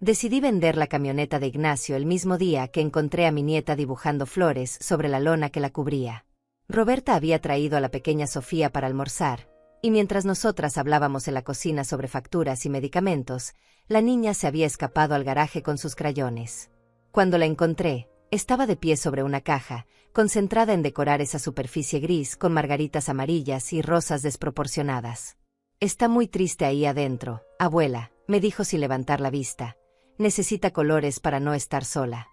Decidí vender la camioneta de Ignacio el mismo día que encontré a mi nieta dibujando flores sobre la lona que la cubría. Roberta había traído a la pequeña Sofía para almorzar, y mientras nosotras hablábamos en la cocina sobre facturas y medicamentos, la niña se había escapado al garaje con sus crayones. Cuando la encontré, estaba de pie sobre una caja, concentrada en decorar esa superficie gris con margaritas amarillas y rosas desproporcionadas. «Está muy triste ahí adentro, abuela», me dijo sin levantar la vista. «Necesita colores para no estar sola».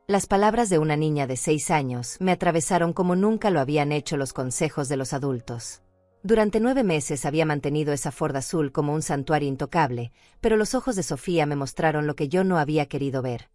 Las palabras de una niña de 6 años me atravesaron como nunca lo habían hecho los consejos de los adultos. Durante 9 meses había mantenido esa Ford azul como un santuario intocable, pero los ojos de Sofía me mostraron lo que yo no había querido ver.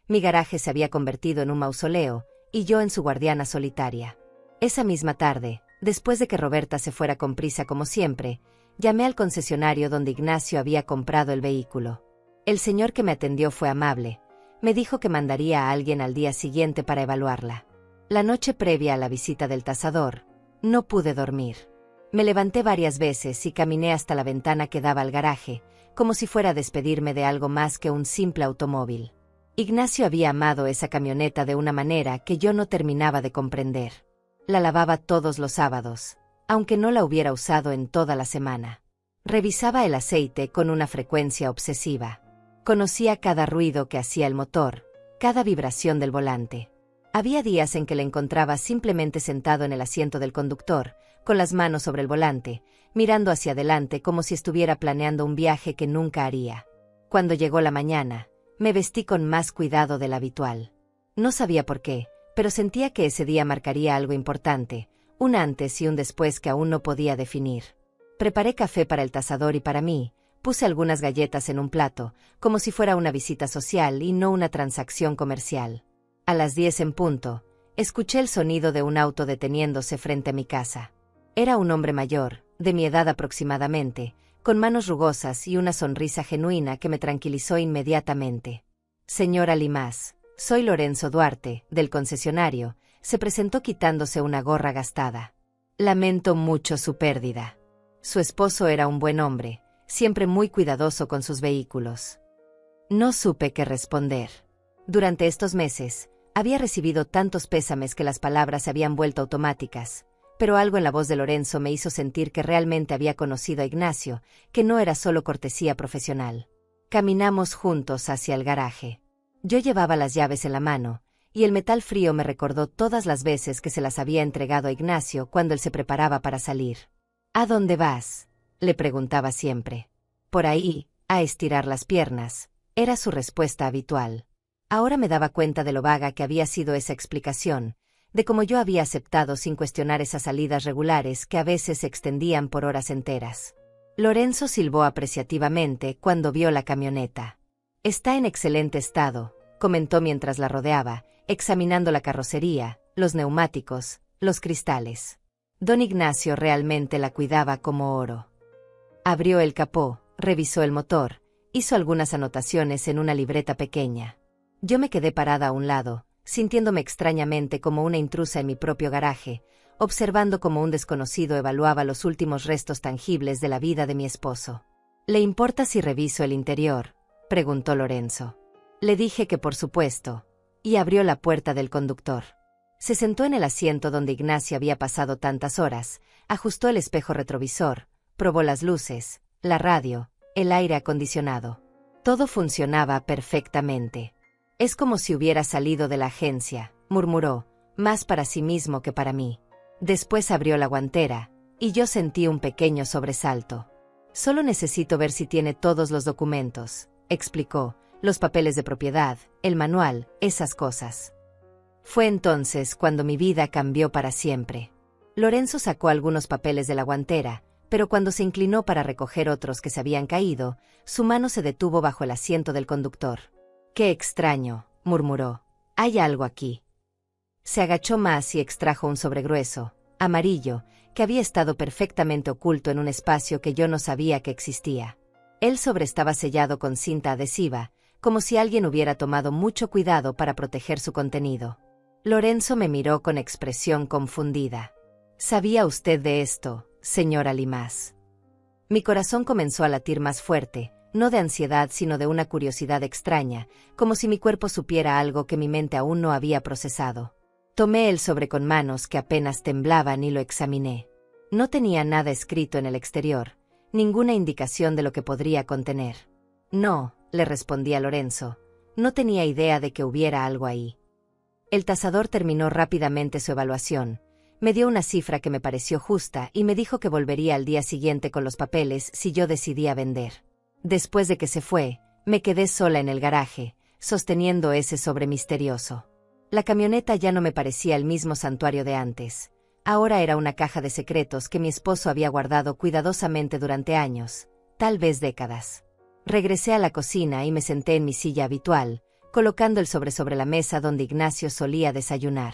Mi garaje se había convertido en un mausoleo, y yo en su guardiana solitaria. Esa misma tarde, después de que Roberta se fuera con prisa como siempre, llamé al concesionario donde Ignacio había comprado el vehículo. El señor que me atendió fue amable. Me dijo que mandaría a alguien al día siguiente para evaluarla. La noche previa a la visita del tasador, no pude dormir. Me levanté varias veces y caminé hasta la ventana que daba al garaje, como si fuera a despedirme de algo más que un simple automóvil. Ignacio había amado esa camioneta de una manera que yo no terminaba de comprender. La lavaba todos los sábados, aunque no la hubiera usado en toda la semana. Revisaba el aceite con una frecuencia obsesiva. Conocía cada ruido que hacía el motor, cada vibración del volante. Había días en que le encontraba simplemente sentado en el asiento del conductor, con las manos sobre el volante, mirando hacia adelante como si estuviera planeando un viaje que nunca haría. Cuando llegó la mañana, me vestí con más cuidado del habitual. No sabía por qué, pero sentía que ese día marcaría algo importante, un antes y un después que aún no podía definir. Preparé café para el tasador y para mí. Puse algunas galletas en un plato, como si fuera una visita social y no una transacción comercial. A las 10 en punto, escuché el sonido de un auto deteniéndose frente a mi casa. Era un hombre mayor, de mi edad aproximadamente, con manos rugosas y una sonrisa genuina que me tranquilizó inmediatamente. «Señora Limas, soy Lorenzo Duarte, del concesionario», se presentó quitándose una gorra gastada. «Lamento mucho su pérdida. Su esposo era un buen hombre, siempre muy cuidadoso con sus vehículos». No supe qué responder. Durante estos meses, había recibido tantos pésames que las palabras se habían vuelto automáticas, pero algo en la voz de Lorenzo me hizo sentir que realmente había conocido a Ignacio, que no era solo cortesía profesional. Caminamos juntos hacia el garaje. Yo llevaba las llaves en la mano, y el metal frío me recordó todas las veces que se las había entregado a Ignacio cuando él se preparaba para salir. «¿A dónde vas?», le preguntaba siempre. «Por ahí, a estirar las piernas», era su respuesta habitual. Ahora me daba cuenta de lo vaga que había sido esa explicación, de cómo yo había aceptado sin cuestionar esas salidas regulares que a veces se extendían por horas enteras. Lorenzo silbó apreciativamente cuando vio la camioneta. «Está en excelente estado», comentó mientras la rodeaba, examinando la carrocería, los neumáticos, los cristales. Don Ignacio realmente la cuidaba como oro. Abrió el capó, revisó el motor, hizo algunas anotaciones en una libreta pequeña. Yo me quedé parada a un lado, sintiéndome extrañamente como una intrusa en mi propio garaje, observando cómo un desconocido evaluaba los últimos restos tangibles de la vida de mi esposo. «¿Le importa si reviso el interior?», preguntó Lorenzo. Le dije que por supuesto, y abrió la puerta del conductor. Se sentó en el asiento donde Ignacio había pasado tantas horas, ajustó el espejo retrovisor, probó las luces, la radio, el aire acondicionado. Todo funcionaba perfectamente. «Es como si hubiera salido de la agencia», murmuró, más para sí mismo que para mí. Después abrió la guantera, y yo sentí un pequeño sobresalto. «Solo necesito ver si tiene todos los documentos», explicó, «los papeles de propiedad, el manual, esas cosas». Fue entonces cuando mi vida cambió para siempre. Lorenzo sacó algunos papeles de la guantera, pero cuando se inclinó para recoger otros que se habían caído, su mano se detuvo bajo el asiento del conductor. «Qué extraño», murmuró. «Hay algo aquí». Se agachó más y extrajo un sobre grueso, amarillo, que había estado perfectamente oculto en un espacio que yo no sabía que existía. El sobre estaba sellado con cinta adhesiva, como si alguien hubiera tomado mucho cuidado para proteger su contenido. Lorenzo me miró con expresión confundida. «¿Sabía usted de esto, señora Limas?». Mi corazón comenzó a latir más fuerte, no de ansiedad sino de una curiosidad extraña, como si mi cuerpo supiera algo que mi mente aún no había procesado. Tomé el sobre con manos que apenas temblaban y lo examiné. No tenía nada escrito en el exterior, ninguna indicación de lo que podría contener. No, le respondí a Lorenzo, no tenía idea de que hubiera algo ahí. El tasador terminó rápidamente su evaluación, me dio una cifra que me pareció justa y me dijo que volvería al día siguiente con los papeles si yo decidía vender. Después de que se fue, me quedé sola en el garaje, sosteniendo ese sobre misterioso. La camioneta ya no me parecía el mismo santuario de antes. Ahora era una caja de secretos que mi esposo había guardado cuidadosamente durante años, tal vez décadas. Regresé a la cocina y me senté en mi silla habitual, colocando el sobre la mesa donde Ignacio solía desayunar.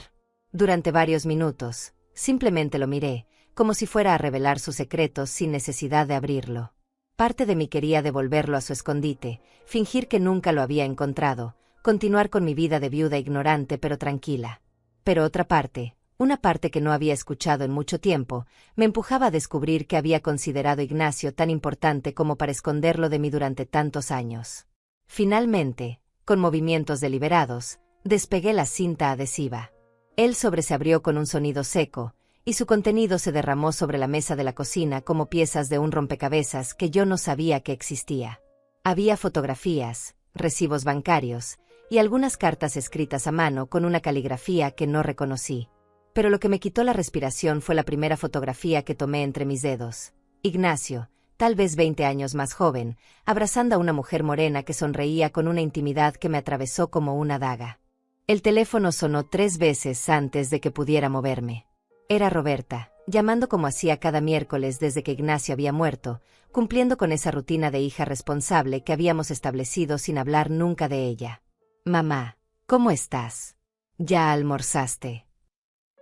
Durante varios minutos, simplemente lo miré, como si fuera a revelar sus secretos sin necesidad de abrirlo. Parte de mí quería devolverlo a su escondite, fingir que nunca lo había encontrado, continuar con mi vida de viuda ignorante pero tranquila. Pero otra parte, una parte que no había escuchado en mucho tiempo, me empujaba a descubrir que había considerado Ignacio tan importante como para esconderlo de mí durante tantos años. Finalmente, con movimientos deliberados, despegué la cinta adhesiva. El sobre se abrió con un sonido seco, y su contenido se derramó sobre la mesa de la cocina como piezas de un rompecabezas que yo no sabía que existía. Había fotografías, recibos bancarios, y algunas cartas escritas a mano con una caligrafía que no reconocí. Pero lo que me quitó la respiración fue la primera fotografía que tomé entre mis dedos. Ignacio, tal vez 20 años más joven, abrazando a una mujer morena que sonreía con una intimidad que me atravesó como una daga. El teléfono sonó 3 veces antes de que pudiera moverme. Era Roberta, llamando como hacía cada miércoles desde que Ignacio había muerto, cumpliendo con esa rutina de hija responsable que habíamos establecido sin hablar nunca de ella. «Mamá, ¿cómo estás? ¿Ya almorzaste?»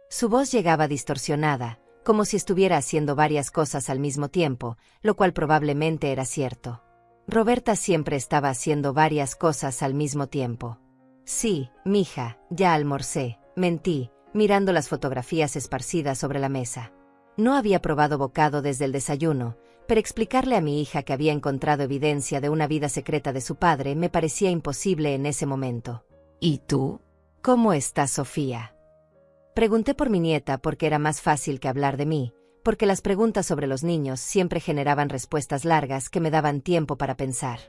Su voz llegaba distorsionada, como si estuviera haciendo varias cosas al mismo tiempo, lo cual probablemente era cierto. Roberta siempre estaba haciendo varias cosas al mismo tiempo. «Sí, mija, ya almorcé», mentí, mirando las fotografías esparcidas sobre la mesa. No había probado bocado desde el desayuno, pero explicarle a mi hija que había encontrado evidencia de una vida secreta de su padre me parecía imposible en ese momento. «¿Y tú? ¿Cómo está Sofía?». Pregunté por mi nieta porque era más fácil que hablar de mí, porque las preguntas sobre los niños siempre generaban respuestas largas que me daban tiempo para pensar.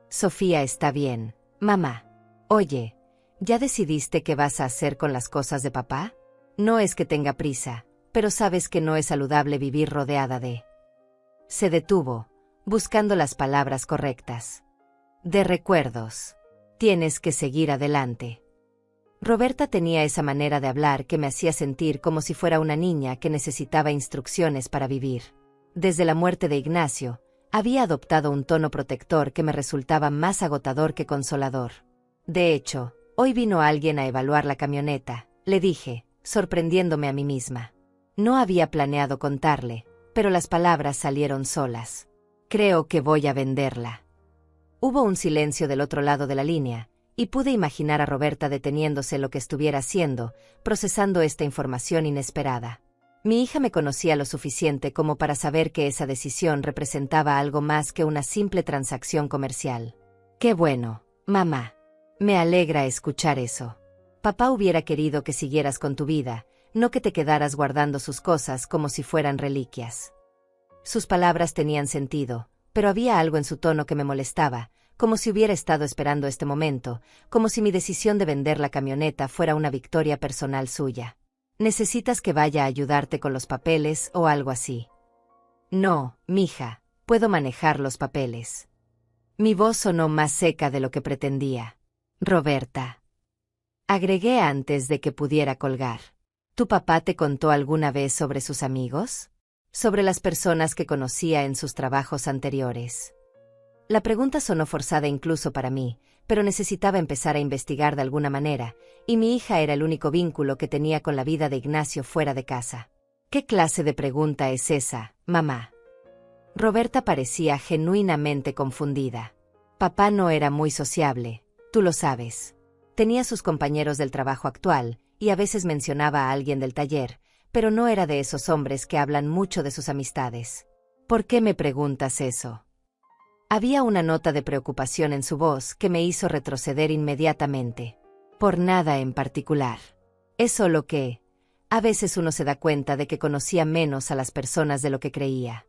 «Sofía está bien, mamá. Oye, ¿ya decidiste qué vas a hacer con las cosas de papá? No es que tenga prisa, pero sabes que no es saludable vivir rodeada de...». Se detuvo, buscando las palabras correctas. «De recuerdos. Tienes que seguir adelante». Roberta tenía esa manera de hablar que me hacía sentir como si fuera una niña que necesitaba instrucciones para vivir. Desde la muerte de Ignacio, había adoptado un tono protector que me resultaba más agotador que consolador. «De hecho, hoy vino alguien a evaluar la camioneta», le dije, sorprendiéndome a mí misma. No había planeado contarle, pero las palabras salieron solas. «Creo que voy a venderla». Hubo un silencio del otro lado de la línea, y pude imaginar a Roberta deteniéndose lo que estuviera haciendo, procesando esta información inesperada. Mi hija me conocía lo suficiente como para saber que esa decisión representaba algo más que una simple transacción comercial. «Qué bueno, mamá. Me alegra escuchar eso. Papá hubiera querido que siguieras con tu vida, no que te quedaras guardando sus cosas como si fueran reliquias». Sus palabras tenían sentido, pero había algo en su tono que me molestaba, como si hubiera estado esperando este momento, como si mi decisión de vender la camioneta fuera una victoria personal suya. «¿Necesitas que vaya a ayudarte con los papeles o algo así?» «No, mija, puedo manejar los papeles». Mi voz sonó más seca de lo que pretendía. «Roberta», agregué antes de que pudiera colgar. «¿Tu papá te contó alguna vez sobre sus amigos? Sobre las personas que conocía en sus trabajos anteriores?» La pregunta sonó forzada incluso para mí, pero necesitaba empezar a investigar de alguna manera, y mi hija era el único vínculo que tenía con la vida de Ignacio fuera de casa. «¿Qué clase de pregunta es esa, mamá?». Roberta parecía genuinamente confundida. «Papá no era muy sociable, tú lo sabes. Tenía sus compañeros del trabajo actual, y a veces mencionaba a alguien del taller, pero no era de esos hombres que hablan mucho de sus amistades». «¿Por qué me preguntas eso?». Había una nota de preocupación en su voz que me hizo retroceder inmediatamente. Por nada en particular. Es solo que, a veces uno se da cuenta de que conocía menos a las personas de lo que creía.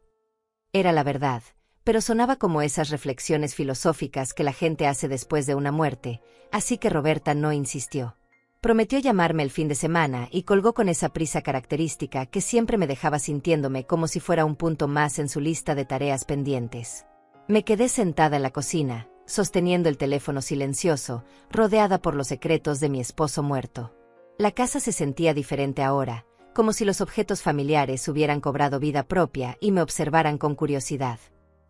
Era la verdad, pero sonaba como esas reflexiones filosóficas que la gente hace después de una muerte, así que Roberta no insistió. Prometió llamarme el fin de semana y colgó con esa prisa característica que siempre me dejaba sintiéndome como si fuera un punto más en su lista de tareas pendientes. Me quedé sentada en la cocina, sosteniendo el teléfono silencioso, rodeada por los secretos de mi esposo muerto. La casa se sentía diferente ahora, como si los objetos familiares hubieran cobrado vida propia y me observaran con curiosidad.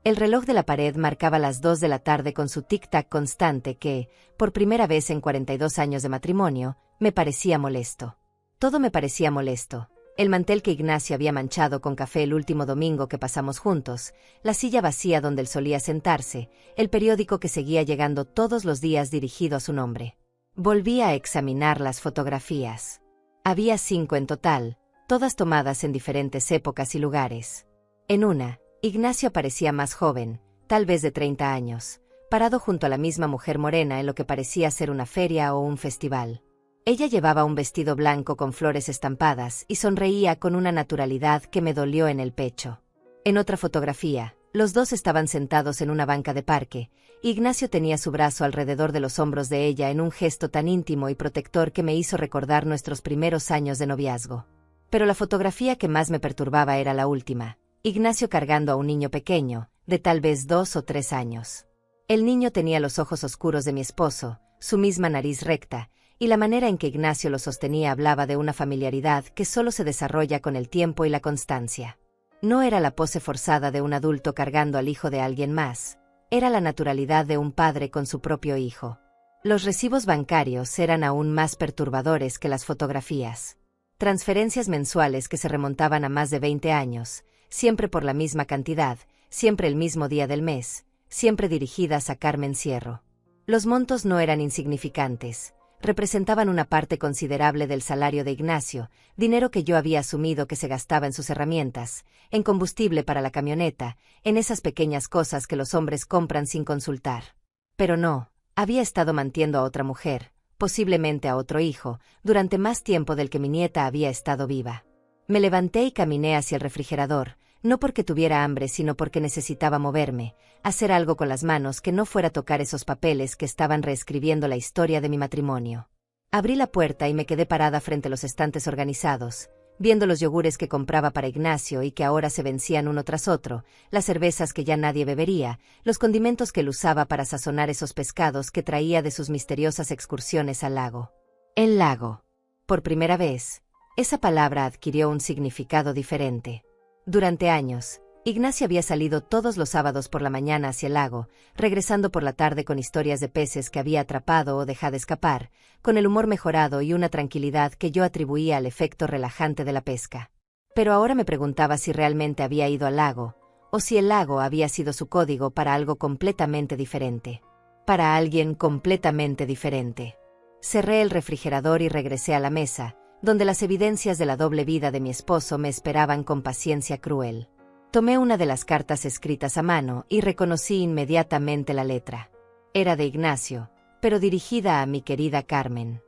El reloj de la pared marcaba las 2 de la tarde con su tic-tac constante que, por primera vez en 42 años de matrimonio, me parecía molesto. Todo me parecía molesto. El mantel que Ignacio había manchado con café el último domingo que pasamos juntos, la silla vacía donde él solía sentarse, el periódico que seguía llegando todos los días dirigido a su nombre. Volví a examinar las fotografías. Había 5 en total, todas tomadas en diferentes épocas y lugares. En una, Ignacio parecía más joven, tal vez de 30 años, parado junto a la misma mujer morena en lo que parecía ser una feria o un festival. Ella llevaba un vestido blanco con flores estampadas y sonreía con una naturalidad que me dolió en el pecho. En otra fotografía, los dos estaban sentados en una banca de parque. Ignacio tenía su brazo alrededor de los hombros de ella en un gesto tan íntimo y protector que me hizo recordar nuestros primeros años de noviazgo. Pero la fotografía que más me perturbaba era la última. Ignacio cargando a un niño pequeño, de tal vez 2 o 3 años. El niño tenía los ojos oscuros de mi esposo, su misma nariz recta, y la manera en que Ignacio lo sostenía hablaba de una familiaridad que solo se desarrolla con el tiempo y la constancia. No era la pose forzada de un adulto cargando al hijo de alguien más, era la naturalidad de un padre con su propio hijo. Los recibos bancarios eran aún más perturbadores que las fotografías. Transferencias mensuales que se remontaban a más de 20 años, siempre por la misma cantidad, siempre el mismo día del mes, siempre dirigidas a Carmen Cierro. Los montos no eran insignificantes, representaban una parte considerable del salario de Ignacio, dinero que yo había asumido que se gastaba en sus herramientas, en combustible para la camioneta, en esas pequeñas cosas que los hombres compran sin consultar. Pero no, había estado manteniendo a otra mujer, posiblemente a otro hijo, durante más tiempo del que mi nieta había estado viva. Me levanté y caminé hacia el refrigerador, no porque tuviera hambre sino porque necesitaba moverme, hacer algo con las manos que no fuera tocar esos papeles que estaban reescribiendo la historia de mi matrimonio. Abrí la puerta y me quedé parada frente a los estantes organizados, viendo los yogures que compraba para Ignacio y que ahora se vencían uno tras otro, las cervezas que ya nadie bebería, los condimentos que él usaba para sazonar esos pescados que traía de sus misteriosas excursiones al lago. El lago. Por primera vez, esa palabra adquirió un significado diferente. Durante años, Ignacio había salido todos los sábados por la mañana hacia el lago, regresando por la tarde con historias de peces que había atrapado o dejado escapar, con el humor mejorado y una tranquilidad que yo atribuía al efecto relajante de la pesca. Pero ahora me preguntaba si realmente había ido al lago, o si el lago había sido su código para algo completamente diferente. Para alguien completamente diferente. Cerré el refrigerador y regresé a la mesa, donde las evidencias de la doble vida de mi esposo me esperaban con paciencia cruel. Tomé una de las cartas escritas a mano y reconocí inmediatamente la letra. Era de Ignacio, pero dirigida a mi querida Carmen.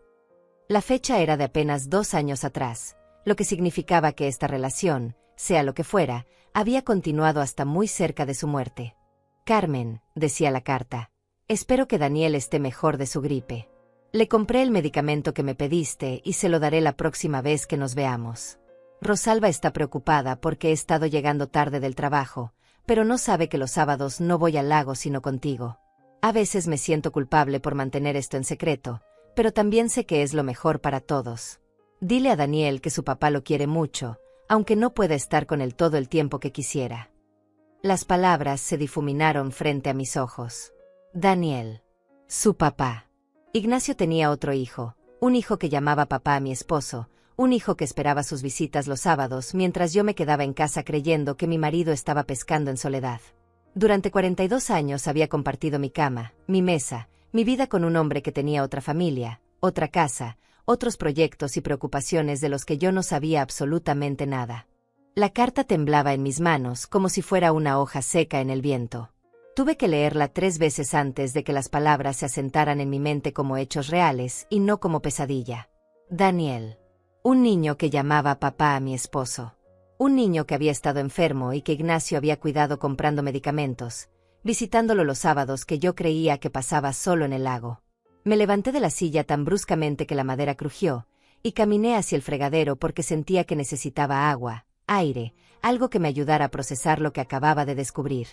La fecha era de apenas 2 años atrás, lo que significaba que esta relación, sea lo que fuera, había continuado hasta muy cerca de su muerte. Carmen, decía la carta, espero que Daniel esté mejor de su gripe. Le compré el medicamento que me pediste y se lo daré la próxima vez que nos veamos. Rosalba está preocupada porque he estado llegando tarde del trabajo, pero no sabe que los sábados no voy al lago sino contigo. A veces me siento culpable por mantener esto en secreto, pero también sé que es lo mejor para todos. Dile a Daniel que su papá lo quiere mucho, aunque no pueda estar con él todo el tiempo que quisiera. Las palabras se difuminaron frente a mis ojos. Daniel. Su papá. Ignacio tenía otro hijo, un hijo que llamaba papá a mi esposo, un hijo que esperaba sus visitas los sábados mientras yo me quedaba en casa creyendo que mi marido estaba pescando en soledad. Durante 42 años había compartido mi cama, mi mesa, mi vida con un hombre que tenía otra familia, otra casa, otros proyectos y preocupaciones de los que yo no sabía absolutamente nada. La carta temblaba en mis manos como si fuera una hoja seca en el viento. Tuve que leerla 3 veces antes de que las palabras se asentaran en mi mente como hechos reales y no como pesadilla. Daniel. Un niño que llamaba papá a mi esposo. Un niño que había estado enfermo y que Ignacio había cuidado comprando medicamentos, visitándolo los sábados que yo creía que pasaba solo en el lago. Me levanté de la silla tan bruscamente que la madera crujió, y caminé hacia el fregadero porque sentía que necesitaba agua, aire, algo que me ayudara a procesar lo que acababa de descubrir.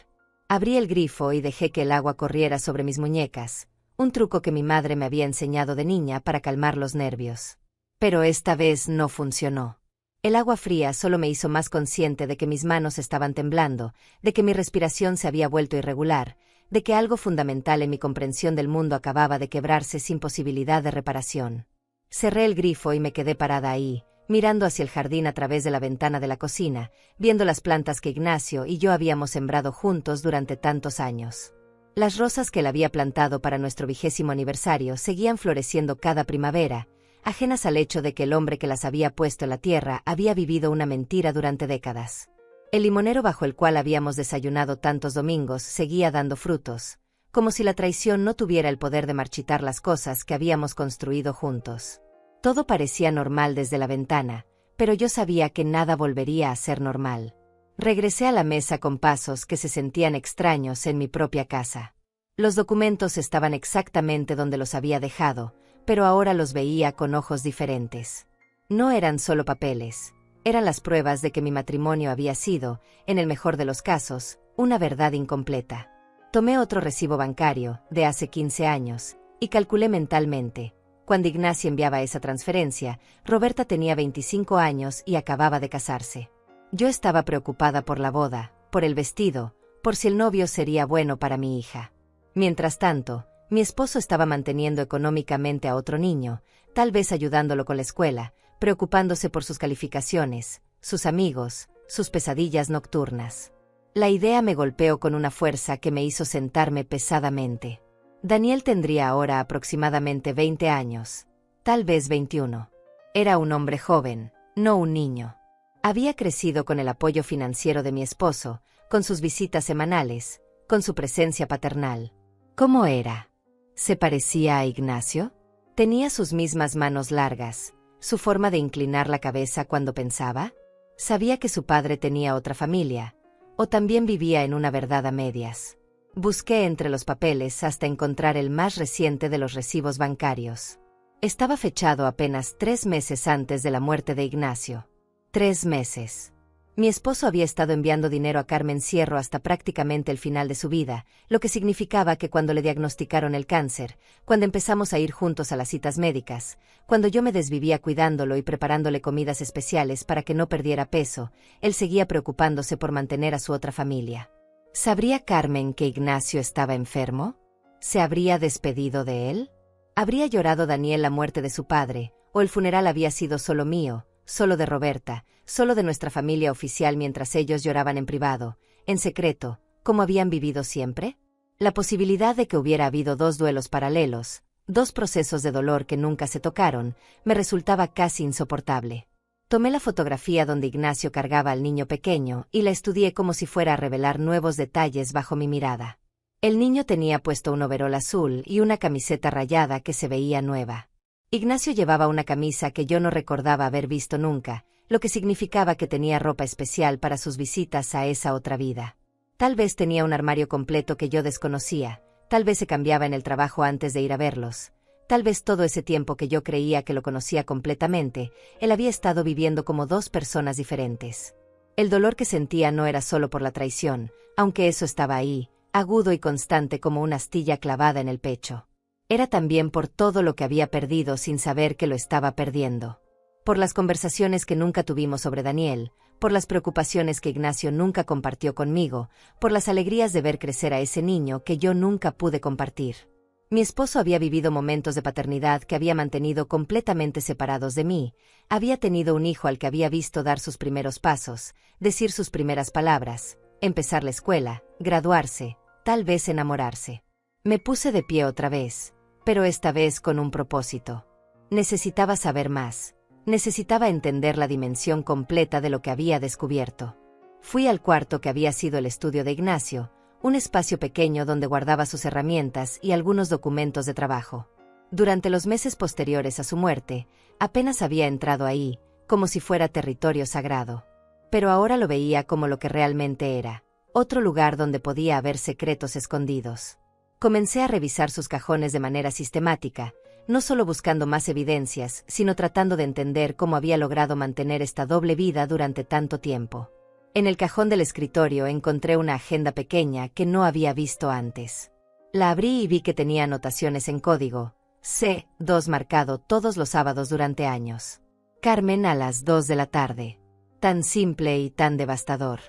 Abrí el grifo y dejé que el agua corriera sobre mis muñecas, un truco que mi madre me había enseñado de niña para calmar los nervios. Pero esta vez no funcionó. El agua fría solo me hizo más consciente de que mis manos estaban temblando, de que mi respiración se había vuelto irregular, de que algo fundamental en mi comprensión del mundo acababa de quebrarse sin posibilidad de reparación. Cerré el grifo y me quedé parada ahí, mirando hacia el jardín a través de la ventana de la cocina, viendo las plantas que Ignacio y yo habíamos sembrado juntos durante tantos años. Las rosas que él había plantado para nuestro 20º aniversario seguían floreciendo cada primavera, ajenas al hecho de que el hombre que las había puesto en la tierra había vivido una mentira durante décadas. El limonero bajo el cual habíamos desayunado tantos domingos seguía dando frutos, como si la traición no tuviera el poder de marchitar las cosas que habíamos construido juntos. Todo parecía normal desde la ventana, pero yo sabía que nada volvería a ser normal. Regresé a la mesa con pasos que se sentían extraños en mi propia casa. Los documentos estaban exactamente donde los había dejado, pero ahora los veía con ojos diferentes. No eran solo papeles, eran las pruebas de que mi matrimonio había sido, en el mejor de los casos, una verdad incompleta. Tomé otro recibo bancario, de hace 15 años, y calculé mentalmente. Cuando Ignacio enviaba esa transferencia, Roberta tenía 25 años y acababa de casarse. Yo estaba preocupada por la boda, por el vestido, por si el novio sería bueno para mi hija. Mientras tanto, mi esposo estaba manteniendo económicamente a otro niño, tal vez ayudándolo con la escuela, preocupándose por sus calificaciones, sus amigos, sus pesadillas nocturnas. La idea me golpeó con una fuerza que me hizo sentarme pesadamente. Daniel tendría ahora aproximadamente 20 años, tal vez 21. Era un hombre joven, no un niño. Había crecido con el apoyo financiero de mi esposo, con sus visitas semanales, con su presencia paternal. ¿Cómo era? ¿Se parecía a Ignacio? ¿Tenía sus mismas manos largas, su forma de inclinar la cabeza cuando pensaba? ¿Sabía que su padre tenía otra familia, o también vivía en una verdad a medias? Busqué entre los papeles hasta encontrar el más reciente de los recibos bancarios. Estaba fechado apenas 3 meses antes de la muerte de Ignacio. 3 meses. Mi esposo había estado enviando dinero a Carmen Cierro hasta prácticamente el final de su vida, lo que significaba que cuando le diagnosticaron el cáncer, cuando empezamos a ir juntos a las citas médicas, cuando yo me desvivía cuidándolo y preparándole comidas especiales para que no perdiera peso, él seguía preocupándose por mantener a su otra familia. ¿Sabría Carmen que Ignacio estaba enfermo? ¿Se habría despedido de él? ¿Habría llorado Daniel la muerte de su padre, o el funeral había sido solo mío, solo de Roberta, solo de nuestra familia oficial mientras ellos lloraban en privado, en secreto, como habían vivido siempre? La posibilidad de que hubiera habido 2 duelos paralelos, 2 procesos de dolor que nunca se tocaron, me resultaba casi insoportable. Tomé la fotografía donde Ignacio cargaba al niño pequeño y la estudié como si fuera a revelar nuevos detalles bajo mi mirada. El niño tenía puesto un overol azul y una camiseta rayada que se veía nueva. Ignacio llevaba una camisa que yo no recordaba haber visto nunca, lo que significaba que tenía ropa especial para sus visitas a esa otra vida. Tal vez tenía un armario completo que yo desconocía, tal vez se cambiaba en el trabajo antes de ir a verlos, tal vez todo ese tiempo que yo creía que lo conocía completamente, él había estado viviendo como 2 personas diferentes. El dolor que sentía no era solo por la traición, aunque eso estaba ahí, agudo y constante como una astilla clavada en el pecho. Era también por todo lo que había perdido sin saber que lo estaba perdiendo. Por las conversaciones que nunca tuvimos sobre Daniel, por las preocupaciones que Ignacio nunca compartió conmigo, por las alegrías de ver crecer a ese niño que yo nunca pude compartir. Mi esposo había vivido momentos de paternidad que había mantenido completamente separados de mí, había tenido un hijo al que había visto dar sus primeros pasos, decir sus primeras palabras, empezar la escuela, graduarse, tal vez enamorarse. Me puse de pie otra vez, pero esta vez con un propósito. Necesitaba saber más. Necesitaba entender la dimensión completa de lo que había descubierto. Fui al cuarto que había sido el estudio de Ignacio, un espacio pequeño donde guardaba sus herramientas y algunos documentos de trabajo. Durante los meses posteriores a su muerte, apenas había entrado ahí, como si fuera territorio sagrado. Pero ahora lo veía como lo que realmente era, otro lugar donde podía haber secretos escondidos. Comencé a revisar sus cajones de manera sistemática, no solo buscando más evidencias, sino tratando de entender cómo había logrado mantener esta doble vida durante tanto tiempo. En el cajón del escritorio encontré una agenda pequeña que no había visto antes. La abrí y vi que tenía anotaciones en código C2 marcado todos los sábados durante años. Carmen a las 2 de la tarde. Tan simple y tan devastador.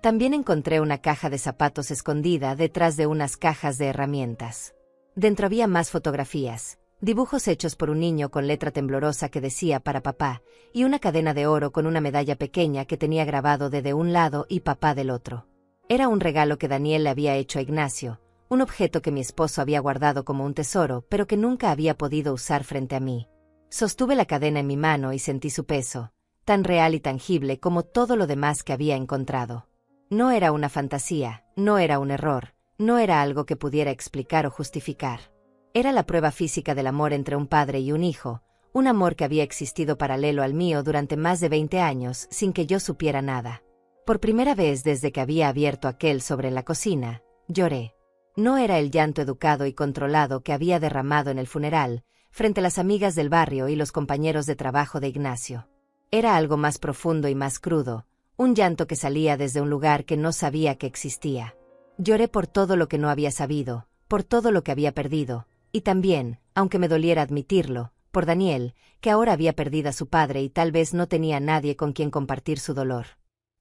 También encontré una caja de zapatos escondida detrás de unas cajas de herramientas. Dentro había más fotografías, dibujos hechos por un niño con letra temblorosa que decía para papá, y una cadena de oro con una medalla pequeña que tenía grabado de un lado y papá del otro. Era un regalo que Daniel le había hecho a Ignacio, un objeto que mi esposo había guardado como un tesoro, pero que nunca había podido usar frente a mí. Sostuve la cadena en mi mano y sentí su peso, tan real y tangible como todo lo demás que había encontrado. No era una fantasía, no era un error, no era algo que pudiera explicar o justificar. Era la prueba física del amor entre un padre y un hijo, un amor que había existido paralelo al mío durante más de 20 años sin que yo supiera nada. Por primera vez desde que había abierto aquel sobre la cocina, lloré. No era el llanto educado y controlado que había derramado en el funeral, frente a las amigas del barrio y los compañeros de trabajo de Ignacio. Era algo más profundo y más crudo, un llanto que salía desde un lugar que no sabía que existía. Lloré por todo lo que no había sabido, por todo lo que había perdido, y también, aunque me doliera admitirlo, por Daniel, que ahora había perdido a su padre y tal vez no tenía nadie con quien compartir su dolor.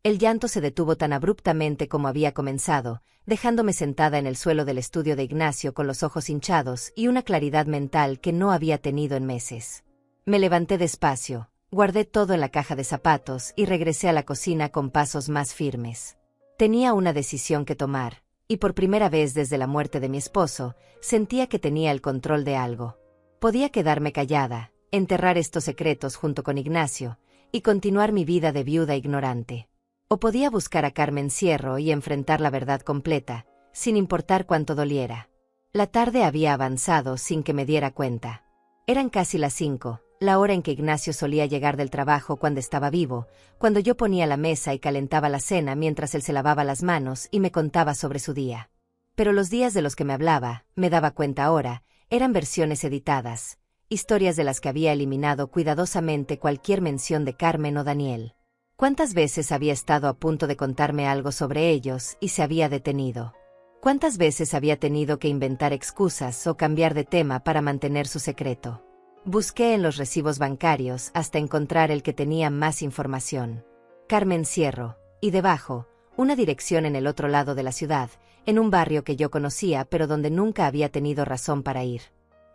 El llanto se detuvo tan abruptamente como había comenzado, dejándome sentada en el suelo del estudio de Ignacio con los ojos hinchados y una claridad mental que no había tenido en meses. Me levanté despacio, guardé todo en la caja de zapatos y regresé a la cocina con pasos más firmes. Tenía una decisión que tomar, y por primera vez desde la muerte de mi esposo, sentía que tenía el control de algo. Podía quedarme callada, enterrar estos secretos junto con Ignacio, y continuar mi vida de viuda ignorante. O podía buscar a Carmen Sierro y enfrentar la verdad completa, sin importar cuánto doliera. La tarde había avanzado sin que me diera cuenta. Eran casi las 5, la hora en que Ignacio solía llegar del trabajo cuando estaba vivo, cuando yo ponía la mesa y calentaba la cena mientras él se lavaba las manos y me contaba sobre su día. Pero los días de los que me hablaba, me daba cuenta ahora, eran versiones editadas, historias de las que había eliminado cuidadosamente cualquier mención de Carmen o Daniel. ¿Cuántas veces había estado a punto de contarme algo sobre ellos y se había detenido? ¿Cuántas veces había tenido que inventar excusas o cambiar de tema para mantener su secreto? Busqué en los recibos bancarios hasta encontrar el que tenía más información. Carmen Sierro, y debajo, una dirección en el otro lado de la ciudad, en un barrio que yo conocía pero donde nunca había tenido razón para ir.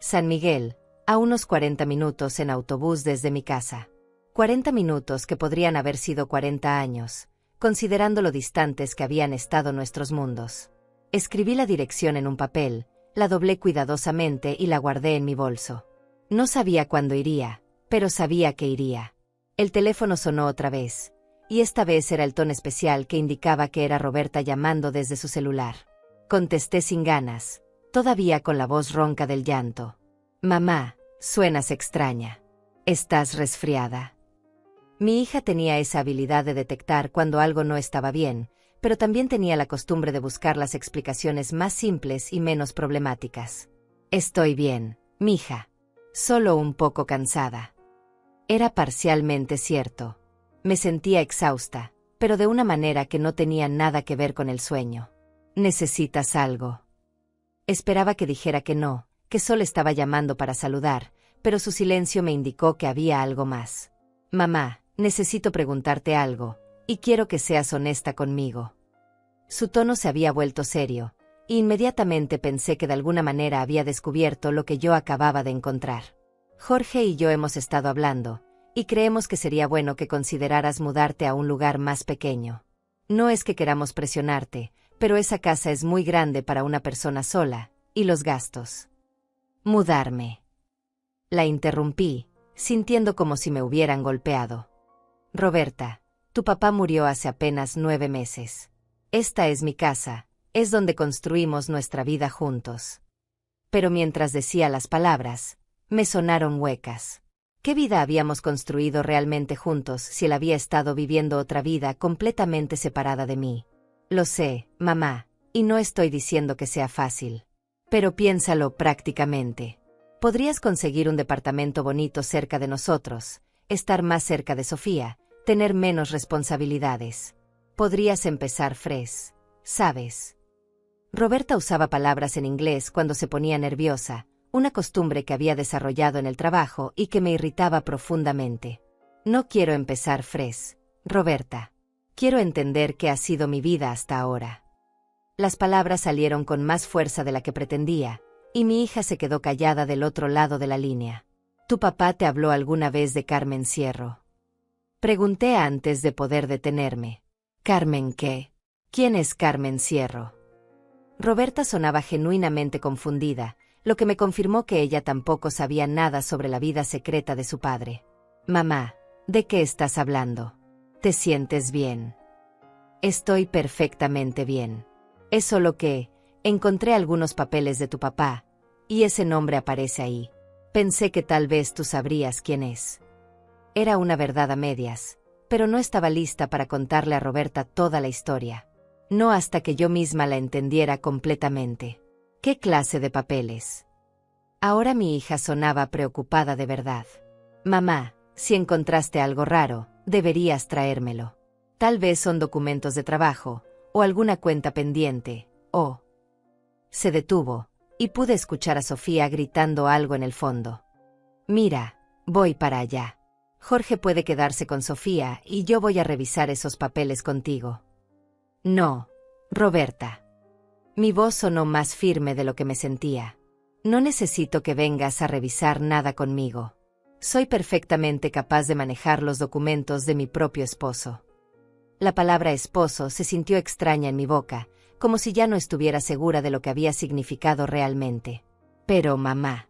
San Miguel, a unos 40 minutos en autobús desde mi casa. 40 minutos que podrían haber sido 40 años, considerando lo distantes que habían estado nuestros mundos. Escribí la dirección en un papel, la doblé cuidadosamente y la guardé en mi bolso. No sabía cuándo iría, pero sabía que iría. El teléfono sonó otra vez, y esta vez era el tono especial que indicaba que era Roberta llamando desde su celular. Contesté sin ganas, todavía con la voz ronca del llanto. Mamá, suenas extraña. ¿Estás resfriada? Mi hija tenía esa habilidad de detectar cuando algo no estaba bien, pero también tenía la costumbre de buscar las explicaciones más simples y menos problemáticas. Estoy bien, mija. Solo un poco cansada. Era parcialmente cierto. Me sentía exhausta, pero de una manera que no tenía nada que ver con el sueño. ¿Necesitas algo? Esperaba que dijera que no, que solo estaba llamando para saludar, pero su silencio me indicó que había algo más. Mamá, necesito preguntarte algo, y quiero que seas honesta conmigo. Su tono se había vuelto serio, e inmediatamente pensé que de alguna manera había descubierto lo que yo acababa de encontrar. Jorge y yo hemos estado hablando, y creemos que sería bueno que consideraras mudarte a un lugar más pequeño. No es que queramos presionarte, pero esa casa es muy grande para una persona sola, y los gastos. Mudarme. La interrumpí, sintiendo como si me hubieran golpeado. Roberta, tu papá murió hace apenas 9 meses. Esta es mi casa, es donde construimos nuestra vida juntos. Pero mientras decía las palabras, me sonaron huecas. ¿Qué vida habíamos construido realmente juntos si él había estado viviendo otra vida completamente separada de mí? Lo sé, mamá, y no estoy diciendo que sea fácil. Pero piénsalo prácticamente. Podrías conseguir un departamento bonito cerca de nosotros, estar más cerca de Sofía, tener menos responsabilidades. Podrías empezar fresh, ¿sabes? Roberta usaba palabras en inglés cuando se ponía nerviosa, una costumbre que había desarrollado en el trabajo y que me irritaba profundamente. No quiero empezar fresh, Roberta. Quiero entender qué ha sido mi vida hasta ahora. Las palabras salieron con más fuerza de la que pretendía, y mi hija se quedó callada del otro lado de la línea. ¿Tu papá te habló alguna vez de Carmen Sierro? Pregunté antes de poder detenerme. ¿Carmen qué? ¿Quién es Carmen Sierro? Roberta sonaba genuinamente confundida, lo que me confirmó que ella tampoco sabía nada sobre la vida secreta de su padre. Mamá, ¿de qué estás hablando? ¿Te sientes bien? Estoy perfectamente bien. Es solo que encontré algunos papeles de tu papá, y ese nombre aparece ahí. Pensé que tal vez tú sabrías quién es. Era una verdad a medias, pero no estaba lista para contarle a Roberta toda la historia. No hasta que yo misma la entendiera completamente. ¿Qué clase de papeles? Ahora mi hija sonaba preocupada de verdad. Mamá, si encontraste algo raro, deberías traérmelo. Tal vez son documentos de trabajo, o alguna cuenta pendiente, o... Se detuvo, y pude escuchar a Sofía gritando algo en el fondo. Mira, voy para allá. Jorge puede quedarse con Sofía y yo voy a revisar esos papeles contigo. No, Roberta. Mi voz sonó más firme de lo que me sentía. No necesito que vengas a revisar nada conmigo. Soy perfectamente capaz de manejar los documentos de mi propio esposo. La palabra esposo se sintió extraña en mi boca, como si ya no estuviera segura de lo que había significado realmente. Pero mamá.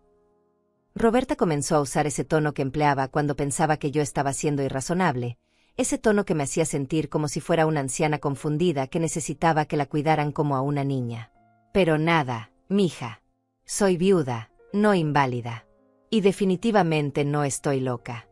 Roberta comenzó a usar ese tono que empleaba cuando pensaba que yo estaba siendo irrazonable, ese tono que me hacía sentir como si fuera una anciana confundida que necesitaba que la cuidaran como a una niña. Pero nada, mija. Soy viuda, no inválida. Y definitivamente no estoy loca.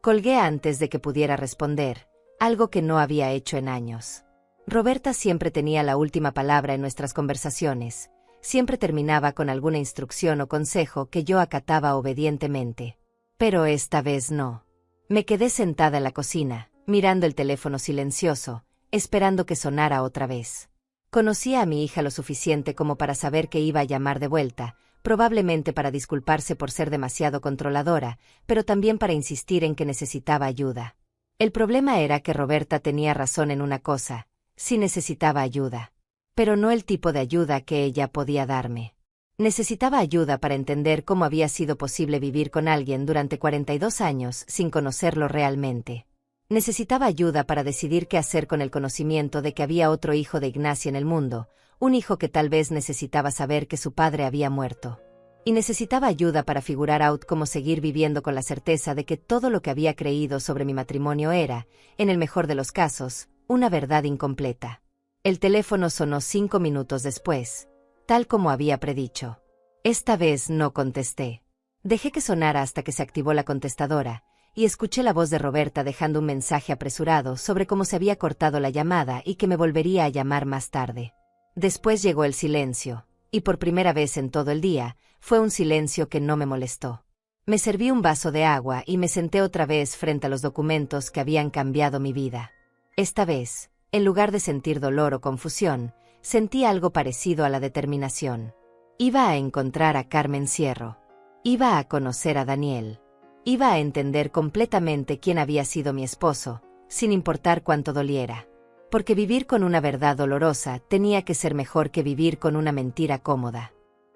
Colgué antes de que pudiera responder, algo que no había hecho en años. Roberta siempre tenía la última palabra en nuestras conversaciones, siempre terminaba con alguna instrucción o consejo que yo acataba obedientemente. Pero esta vez no. Me quedé sentada en la cocina, mirando el teléfono silencioso, esperando que sonara otra vez. Conocía a mi hija lo suficiente como para saber que iba a llamar de vuelta, probablemente para disculparse por ser demasiado controladora, pero también para insistir en que necesitaba ayuda. El problema era que Roberta tenía razón en una cosa, sí necesitaba ayuda. Pero no el tipo de ayuda que ella podía darme. Necesitaba ayuda para entender cómo había sido posible vivir con alguien durante 42 años sin conocerlo realmente. Necesitaba ayuda para decidir qué hacer con el conocimiento de que había otro hijo de Ignacia en el mundo, un hijo que tal vez necesitaba saber que su padre había muerto. Y necesitaba ayuda para figurar out cómo seguir viviendo con la certeza de que todo lo que había creído sobre mi matrimonio era, en el mejor de los casos, una verdad incompleta. El teléfono sonó 5 minutos después, tal como había predicho. Esta vez no contesté. Dejé que sonara hasta que se activó la contestadora, y escuché la voz de Roberta dejando un mensaje apresurado sobre cómo se había cortado la llamada y que me volvería a llamar más tarde. Después llegó el silencio, y por primera vez en todo el día, fue un silencio que no me molestó. Me serví un vaso de agua y me senté otra vez frente a los documentos que habían cambiado mi vida. Esta vez, en lugar de sentir dolor o confusión, sentí algo parecido a la determinación. Iba a encontrar a Carmen Sierro. Iba a conocer a Daniel. Iba a entender completamente quién había sido mi esposo, sin importar cuánto doliera. Porque vivir con una verdad dolorosa tenía que ser mejor que vivir con una mentira cómoda.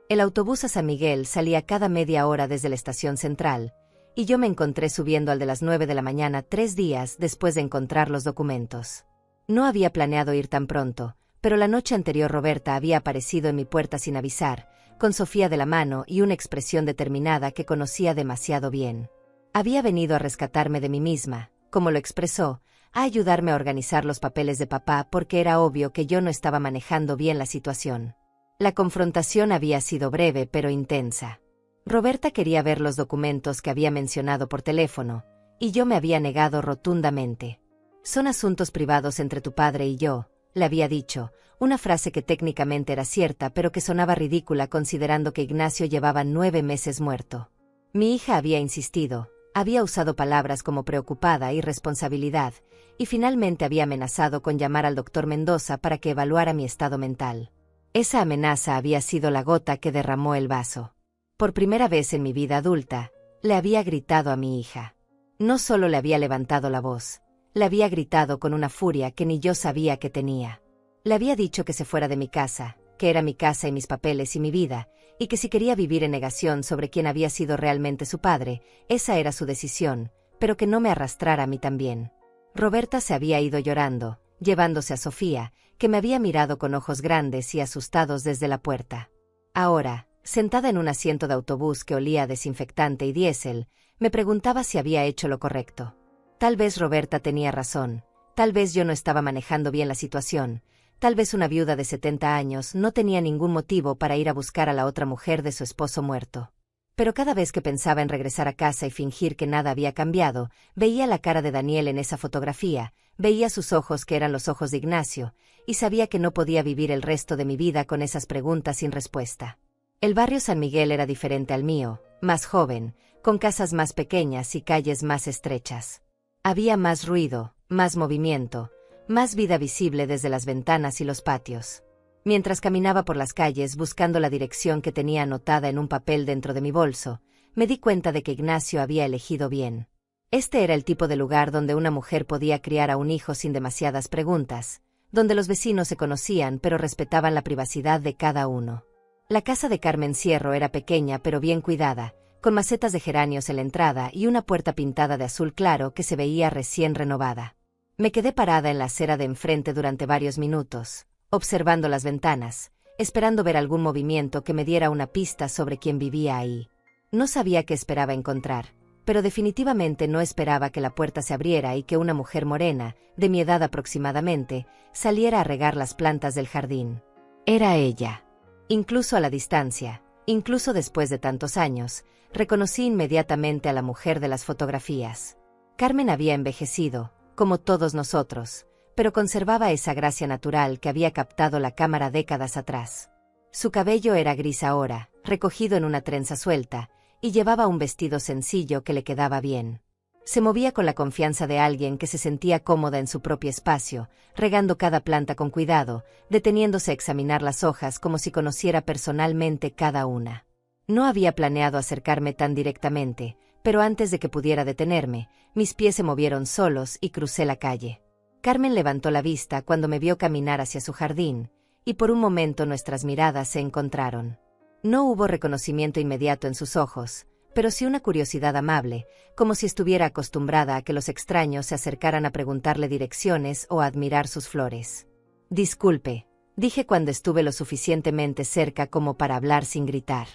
El autobús a San Miguel salía cada media hora desde la estación central, y yo me encontré subiendo al de las 9 de la mañana 3 días después de encontrar los documentos. No había planeado ir tan pronto, pero la noche anterior Roberta había aparecido en mi puerta sin avisar, con Sofía de la mano y una expresión determinada que conocía demasiado bien. Había venido a rescatarme de mí misma, como lo expresó, a ayudarme a organizar los papeles de papá porque era obvio que yo no estaba manejando bien la situación. La confrontación había sido breve pero intensa. Roberta quería ver los documentos que había mencionado por teléfono, y yo me había negado rotundamente. «Son asuntos privados entre tu padre y yo», le había dicho, una frase que técnicamente era cierta pero que sonaba ridícula considerando que Ignacio llevaba 9 meses muerto. Mi hija había insistido, había usado palabras como preocupada y responsabilidad, y finalmente había amenazado con llamar al doctor Mendoza para que evaluara mi estado mental. Esa amenaza había sido la gota que derramó el vaso. Por primera vez en mi vida adulta, le había gritado a mi hija. No solo le había levantado la voz, le había gritado con una furia que ni yo sabía que tenía. Le había dicho que se fuera de mi casa, que era mi casa y mis papeles y mi vida, y que si quería vivir en negación sobre quién había sido realmente su padre, esa era su decisión, pero que no me arrastrara a mí también. Roberta se había ido llorando, llevándose a Sofía, que me había mirado con ojos grandes y asustados desde la puerta. Ahora, sentada en un asiento de autobús que olía a desinfectante y diésel, me preguntaba si había hecho lo correcto. Tal vez Roberta tenía razón, tal vez yo no estaba manejando bien la situación, tal vez una viuda de 70 años no tenía ningún motivo para ir a buscar a la otra mujer de su esposo muerto. Pero cada vez que pensaba en regresar a casa y fingir que nada había cambiado, veía la cara de Daniel en esa fotografía, veía sus ojos que eran los ojos de Ignacio, y sabía que no podía vivir el resto de mi vida con esas preguntas sin respuesta. El barrio San Miguel era diferente al mío, más joven, con casas más pequeñas y calles más estrechas. Había más ruido, más movimiento, más vida visible desde las ventanas y los patios. Mientras caminaba por las calles buscando la dirección que tenía anotada en un papel dentro de mi bolso, me di cuenta de que Ignacio había elegido bien. Este era el tipo de lugar donde una mujer podía criar a un hijo sin demasiadas preguntas, donde los vecinos se conocían pero respetaban la privacidad de cada uno. La casa de Carmen Cierro era pequeña pero bien cuidada, con macetas de geranios en la entrada y una puerta pintada de azul claro que se veía recién renovada. Me quedé parada en la acera de enfrente durante varios minutos, observando las ventanas, esperando ver algún movimiento que me diera una pista sobre quién vivía ahí. No sabía qué esperaba encontrar, pero definitivamente no esperaba que la puerta se abriera y que una mujer morena, de mi edad aproximadamente, saliera a regar las plantas del jardín. Era ella. Incluso a la distancia, incluso después de tantos años, reconocí inmediatamente a la mujer de las fotografías. Carmen había envejecido, como todos nosotros, pero conservaba esa gracia natural que había captado la cámara décadas atrás. Su cabello era gris ahora, recogido en una trenza suelta, y llevaba un vestido sencillo que le quedaba bien. Se movía con la confianza de alguien que se sentía cómoda en su propio espacio, regando cada planta con cuidado, deteniéndose a examinar las hojas como si conociera personalmente cada una. No había planeado acercarme tan directamente, pero antes de que pudiera detenerme, mis pies se movieron solos y crucé la calle. Carmen levantó la vista cuando me vio caminar hacia su jardín, y por un momento nuestras miradas se encontraron. No hubo reconocimiento inmediato en sus ojos, pero sí una curiosidad amable, como si estuviera acostumbrada a que los extraños se acercaran a preguntarle direcciones o a admirar sus flores. «Disculpe», dije cuando estuve lo suficientemente cerca como para hablar sin gritar.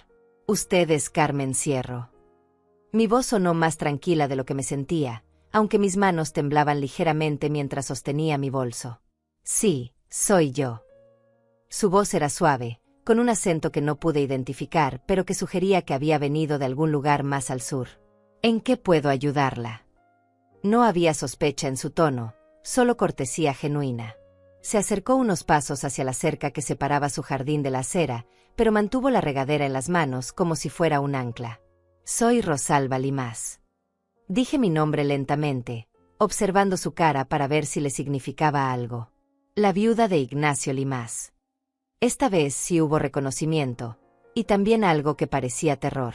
«Usted es Carmen Cierro». Mi voz sonó más tranquila de lo que me sentía, aunque mis manos temblaban ligeramente mientras sostenía mi bolso. «Sí, soy yo». Su voz era suave, con un acento que no pude identificar, pero que sugería que había venido de algún lugar más al sur. «¿En qué puedo ayudarla?» No había sospecha en su tono, solo cortesía genuina. Se acercó unos pasos hacia la cerca que separaba su jardín de la acera, pero mantuvo la regadera en las manos como si fuera un ancla. «Soy Rosalba Limás». Dije mi nombre lentamente, observando su cara para ver si le significaba algo. La viuda de Ignacio Limás. Esta vez sí hubo reconocimiento, y también algo que parecía terror.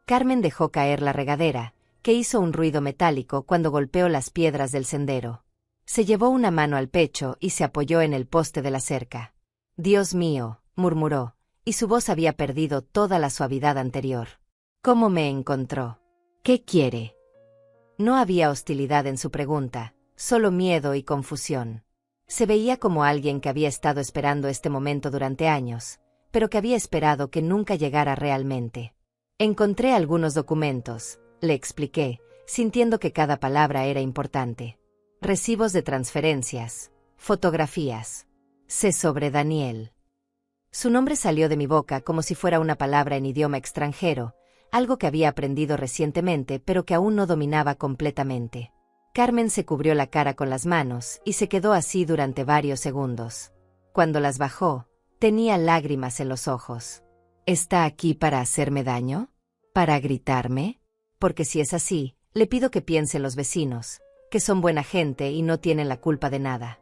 Carmen dejó caer la regadera, que hizo un ruido metálico cuando golpeó las piedras del sendero. Se llevó una mano al pecho y se apoyó en el poste de la cerca. «Dios mío», murmuró, y su voz había perdido toda la suavidad anterior. «¿Cómo me encontró? ¿Qué quiere?» No había hostilidad en su pregunta, solo miedo y confusión. Se veía como alguien que había estado esperando este momento durante años, pero que había esperado que nunca llegara realmente. «Encontré algunos documentos», le expliqué, sintiendo que cada palabra era importante. recibos de transferencias, fotografías. Sé sobre Daniel. Su nombre salió de mi boca como si fuera una palabra en idioma extranjero, algo que había aprendido recientemente pero que aún no dominaba completamente. Carmen se cubrió la cara con las manos y se quedó así durante varios segundos. Cuando las bajó, tenía lágrimas en los ojos. ¿Está aquí para hacerme daño? ¿Para gritarme? Porque si es así, le pido que piensen los vecinos, que son buena gente y no tienen la culpa de nada.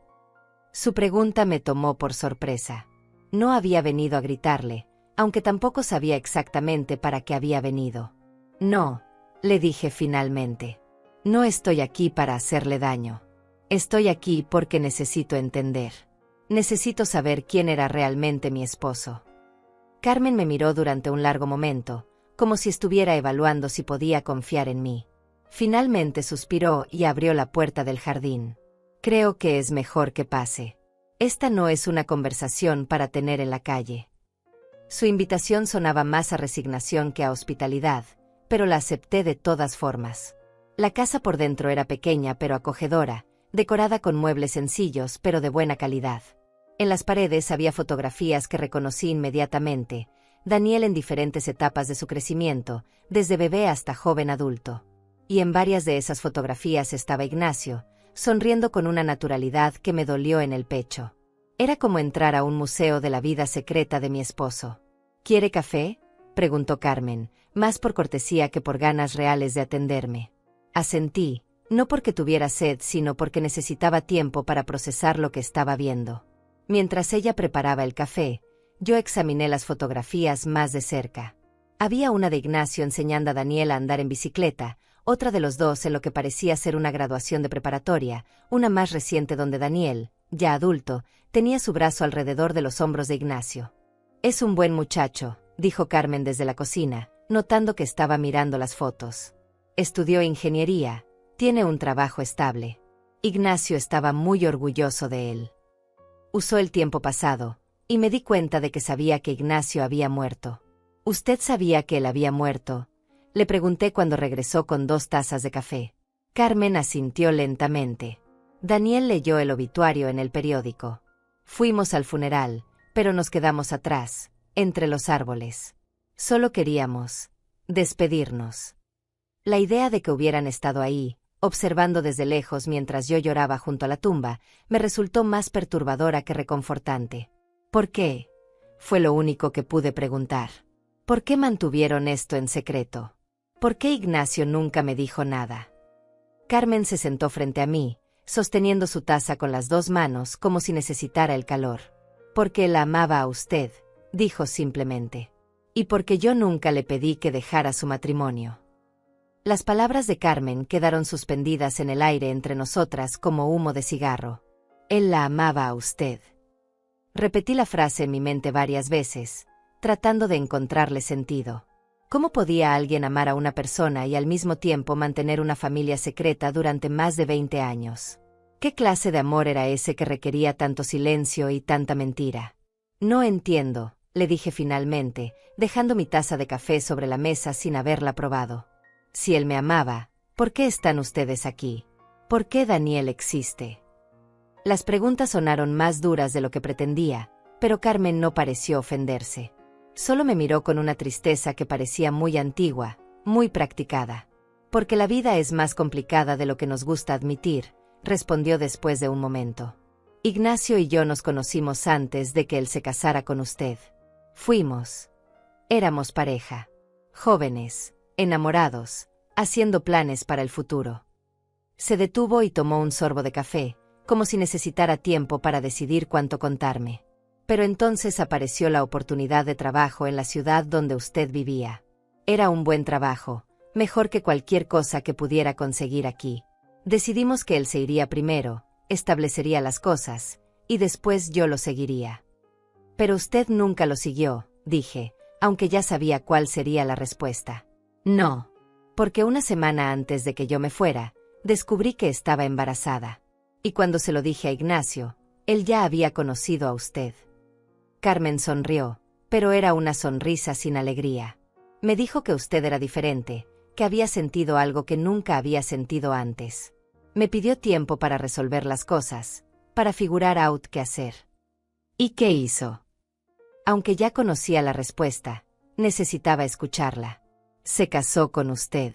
Su pregunta me tomó por sorpresa. No había venido a gritarle, aunque tampoco sabía exactamente para qué había venido. No, le dije finalmente. No estoy aquí para hacerle daño. Estoy aquí porque necesito entender. Necesito saber quién era realmente mi esposo. Carmen me miró durante un largo momento, como si estuviera evaluando si podía confiar en mí. Finalmente suspiró y abrió la puerta del jardín. Creo que es mejor que pase. Esta no es una conversación para tener en la calle. Su invitación sonaba más a resignación que a hospitalidad, pero la acepté de todas formas. La casa por dentro era pequeña pero acogedora, decorada con muebles sencillos pero de buena calidad. En las paredes había fotografías que reconocí inmediatamente, Daniel en diferentes etapas de su crecimiento, desde bebé hasta joven adulto. Y en varias de esas fotografías estaba Ignacio, sonriendo con una naturalidad que me dolió en el pecho. Era como entrar a un museo de la vida secreta de mi esposo. ¿Quiere café?, preguntó Carmen, más por cortesía que por ganas reales de atenderme. Asentí, no porque tuviera sed, sino porque necesitaba tiempo para procesar lo que estaba viendo. Mientras ella preparaba el café, yo examiné las fotografías más de cerca. Había una de Ignacio enseñando a Daniel a andar en bicicleta, otra de los dos en lo que parecía ser una graduación de preparatoria, una más reciente donde Daniel, ya adulto, tenía su brazo alrededor de los hombros de Ignacio. Es un buen muchacho, dijo Carmen desde la cocina, notando que estaba mirando las fotos. Estudió ingeniería, tiene un trabajo estable. Ignacio estaba muy orgulloso de él. Usó el tiempo pasado, y me di cuenta de que sabía que Ignacio había muerto. ¿Usted sabía que él había muerto?, le pregunté cuando regresó con 2 tazas de café. Carmen asintió lentamente. Daniel leyó el obituario en el periódico. Fuimos al funeral, pero nos quedamos atrás, entre los árboles. Solo queríamos despedirnos. La idea de que hubieran estado ahí, observando desde lejos mientras yo lloraba junto a la tumba, me resultó más perturbadora que reconfortante. ¿Por qué?, fue lo único que pude preguntar. ¿Por qué mantuvieron esto en secreto? ¿Por qué Ignacio nunca me dijo nada? Carmen se sentó frente a mí, sosteniendo su taza con las 2 manos como si necesitara el calor. Porque la amaba a usted, dijo simplemente. Y porque yo nunca le pedí que dejara su matrimonio. Las palabras de Carmen quedaron suspendidas en el aire entre nosotras como humo de cigarro. Él la amaba a usted. Repetí la frase en mi mente varias veces, tratando de encontrarle sentido. ¿Cómo podía alguien amar a una persona y al mismo tiempo mantener una familia secreta durante más de 20 años? ¿Qué clase de amor era ese que requería tanto silencio y tanta mentira? No entiendo, le dije finalmente, dejando mi taza de café sobre la mesa sin haberla probado. Si él me amaba, ¿por qué están ustedes aquí? ¿Por qué Daniel existe? Las preguntas sonaron más duras de lo que pretendía, pero Carmen no pareció ofenderse. Solo me miró con una tristeza que parecía muy antigua, muy practicada. Porque la vida es más complicada de lo que nos gusta admitir, respondió después de un momento. Ignacio y yo nos conocimos antes de que él se casara con usted. Éramos pareja. Jóvenes, enamorados, haciendo planes para el futuro. Se detuvo y tomó un sorbo de café, como si necesitara tiempo para decidir cuánto contarme. Pero entonces apareció la oportunidad de trabajo en la ciudad donde usted vivía. Era un buen trabajo, mejor que cualquier cosa que pudiera conseguir aquí. Decidimos que él se iría primero, establecería las cosas, y después yo lo seguiría. Pero usted nunca lo siguió, dije, aunque ya sabía cuál sería la respuesta. No, porque una semana antes de que yo me fuera, descubrí que estaba embarazada. Y cuando se lo dije a Ignacio, él ya había conocido a usted. Carmen sonrió, pero era una sonrisa sin alegría. Me dijo que usted era diferente, que había sentido algo que nunca había sentido antes. Me pidió tiempo para resolver las cosas, para figurar out qué hacer. ¿Y qué hizo? Aunque ya conocía la respuesta, necesitaba escucharla. Se casó con usted.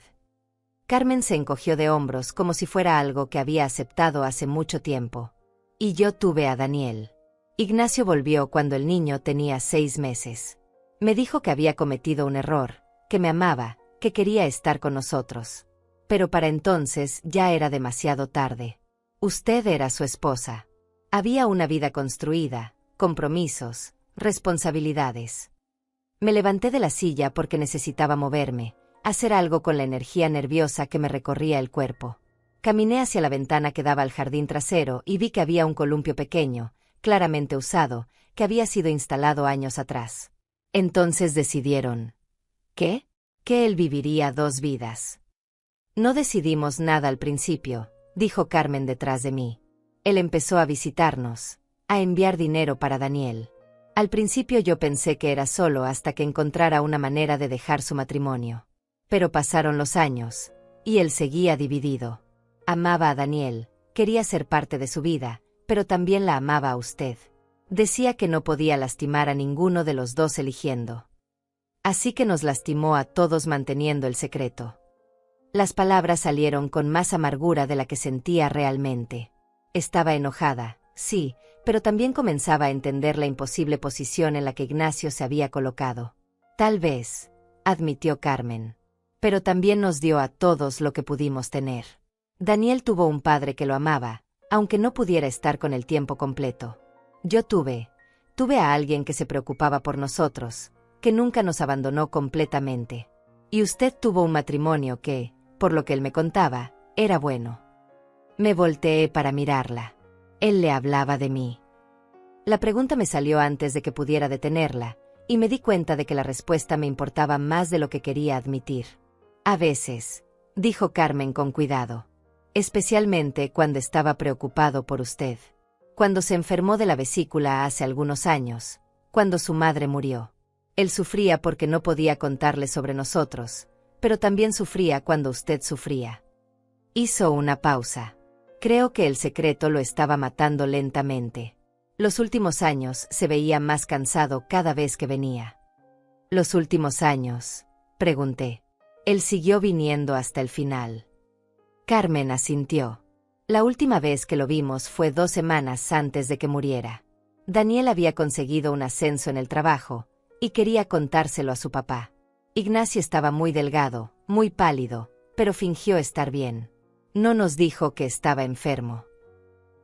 Carmen se encogió de hombros como si fuera algo que había aceptado hace mucho tiempo. Y yo tuve a Daniel. Ignacio volvió cuando el niño tenía 6 meses. Me dijo que había cometido un error, que me amaba, que quería estar con nosotros. Pero para entonces ya era demasiado tarde. Usted era su esposa. Había una vida construida, compromisos, responsabilidades. Me levanté de la silla porque necesitaba moverme, hacer algo con la energía nerviosa que me recorría el cuerpo. Caminé hacia la ventana que daba al jardín trasero y vi que había un columpio pequeño, claramente usado, que había sido instalado años atrás. Entonces decidieron. ¿Qué? Que él viviría 2 vidas. No decidimos nada al principio, dijo Carmen detrás de mí. Él empezó a visitarnos, a enviar dinero para Daniel. Al principio yo pensé que era solo hasta que encontrara una manera de dejar su matrimonio. Pero pasaron los años, y él seguía dividido. Amaba a Daniel, quería ser parte de su vida, pero también la amaba a usted. Decía que no podía lastimar a ninguno de los dos eligiendo. Así que nos lastimó a todos manteniendo el secreto. Las palabras salieron con más amargura de la que sentía realmente. Estaba enojada, sí, pero también comenzaba a entender la imposible posición en la que Ignacio se había colocado. Tal vez, admitió Carmen. Pero también nos dio a todos lo que pudimos tener. Daniel tuvo un padre que lo amaba, aunque no pudiera estar con él tiempo completo. Yo tuve a alguien que se preocupaba por nosotros, que nunca nos abandonó completamente. Y usted tuvo un matrimonio que, por lo que él me contaba, era bueno. Me volteé para mirarla. Él le hablaba de mí. La pregunta me salió antes de que pudiera detenerla, y me di cuenta de que la respuesta me importaba más de lo que quería admitir. A veces, dijo Carmen con cuidado. Especialmente cuando estaba preocupado por usted. Cuando se enfermó de la vesícula hace algunos años, cuando su madre murió. Él sufría porque no podía contarle sobre nosotros, pero también sufría cuando usted sufría. Hizo una pausa. Creo que el secreto lo estaba matando lentamente. Los últimos años se veía más cansado cada vez que venía. ¿Los últimos años? Pregunté. Él siguió viniendo hasta el final. Carmen asintió. La última vez que lo vimos fue 2 semanas antes de que muriera. Daniel había conseguido un ascenso en el trabajo, y quería contárselo a su papá. Ignacio estaba muy delgado, muy pálido, pero fingió estar bien. No nos dijo que estaba enfermo.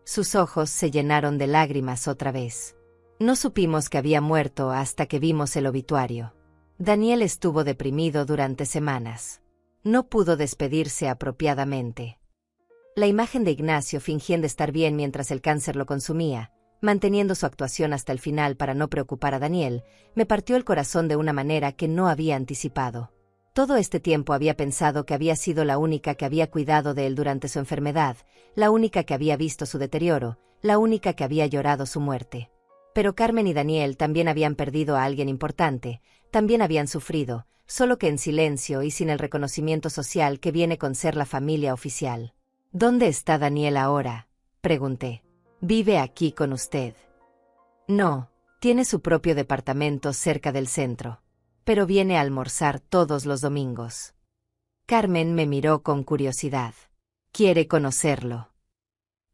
Sus ojos se llenaron de lágrimas otra vez. No supimos que había muerto hasta que vimos el obituario. Daniel estuvo deprimido durante semanas. No pudo despedirse apropiadamente. La imagen de Ignacio fingiendo estar bien mientras el cáncer lo consumía, manteniendo su actuación hasta el final para no preocupar a Daniel, me partió el corazón de una manera que no había anticipado. Todo este tiempo había pensado que había sido la única que había cuidado de él durante su enfermedad, la única que había visto su deterioro, la única que había llorado su muerte. Pero Carmen y Daniel también habían perdido a alguien importante, también habían sufrido, solo que en silencio y sin el reconocimiento social que viene con ser la familia oficial. ¿Dónde está Daniel ahora?, pregunté. ¿Vive aquí con usted? No, tiene su propio departamento cerca del centro. Pero viene a almorzar todos los domingos. Carmen me miró con curiosidad. ¿Quiere conocerlo?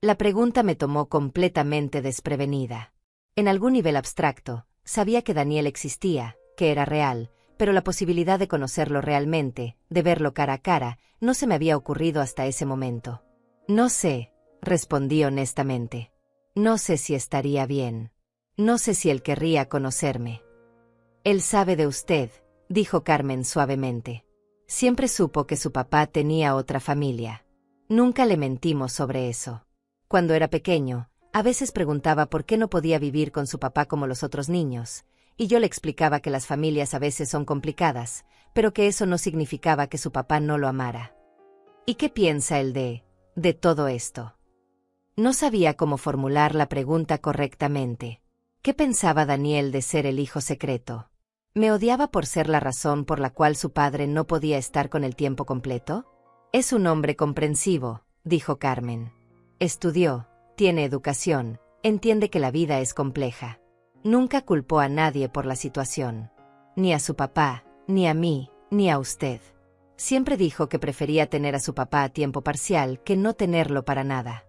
La pregunta me tomó completamente desprevenida. En algún nivel abstracto, sabía que Daniel existía, que era real, pero la posibilidad de conocerlo realmente, de verlo cara a cara, no se me había ocurrido hasta ese momento. No sé, respondí honestamente. No sé si estaría bien. No sé si él querría conocerme. Él sabe de usted, dijo Carmen suavemente. Siempre supo que su papá tenía otra familia. Nunca le mentimos sobre eso. Cuando era pequeño, a veces preguntaba por qué no podía vivir con su papá como los otros niños, y yo le explicaba que las familias a veces son complicadas, pero que eso no significaba que su papá no lo amara. ¿Y qué piensa él de todo esto? No sabía cómo formular la pregunta correctamente. ¿Qué pensaba Daniel de ser el hijo secreto? ¿Me odiaba por ser la razón por la cual su padre no podía estar con el tiempo completo? Es un hombre comprensivo, dijo Carmen. Estudió, tiene educación, entiende que la vida es compleja. Nunca culpó a nadie por la situación. Ni a su papá, ni a mí, ni a usted. Siempre dijo que prefería tener a su papá a tiempo parcial que no tenerlo para nada.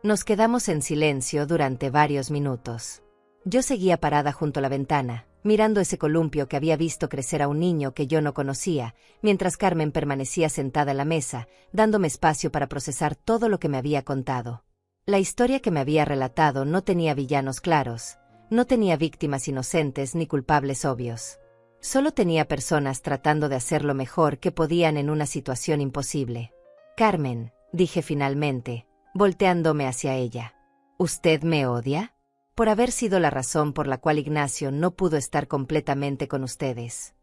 Nos quedamos en silencio durante varios minutos. Yo seguía parada junto a la ventana, mirando ese columpio que había visto crecer a un niño que yo no conocía, mientras Carmen permanecía sentada en la mesa, dándome espacio para procesar todo lo que me había contado. La historia que me había relatado no tenía villanos claros, no tenía víctimas inocentes ni culpables obvios. Solo tenía personas tratando de hacer lo mejor que podían en una situación imposible. Carmen, dije finalmente, volteándome hacia ella. ¿Usted me odia? Por haber sido la razón por la cual Ignacio no pudo estar completamente con ustedes.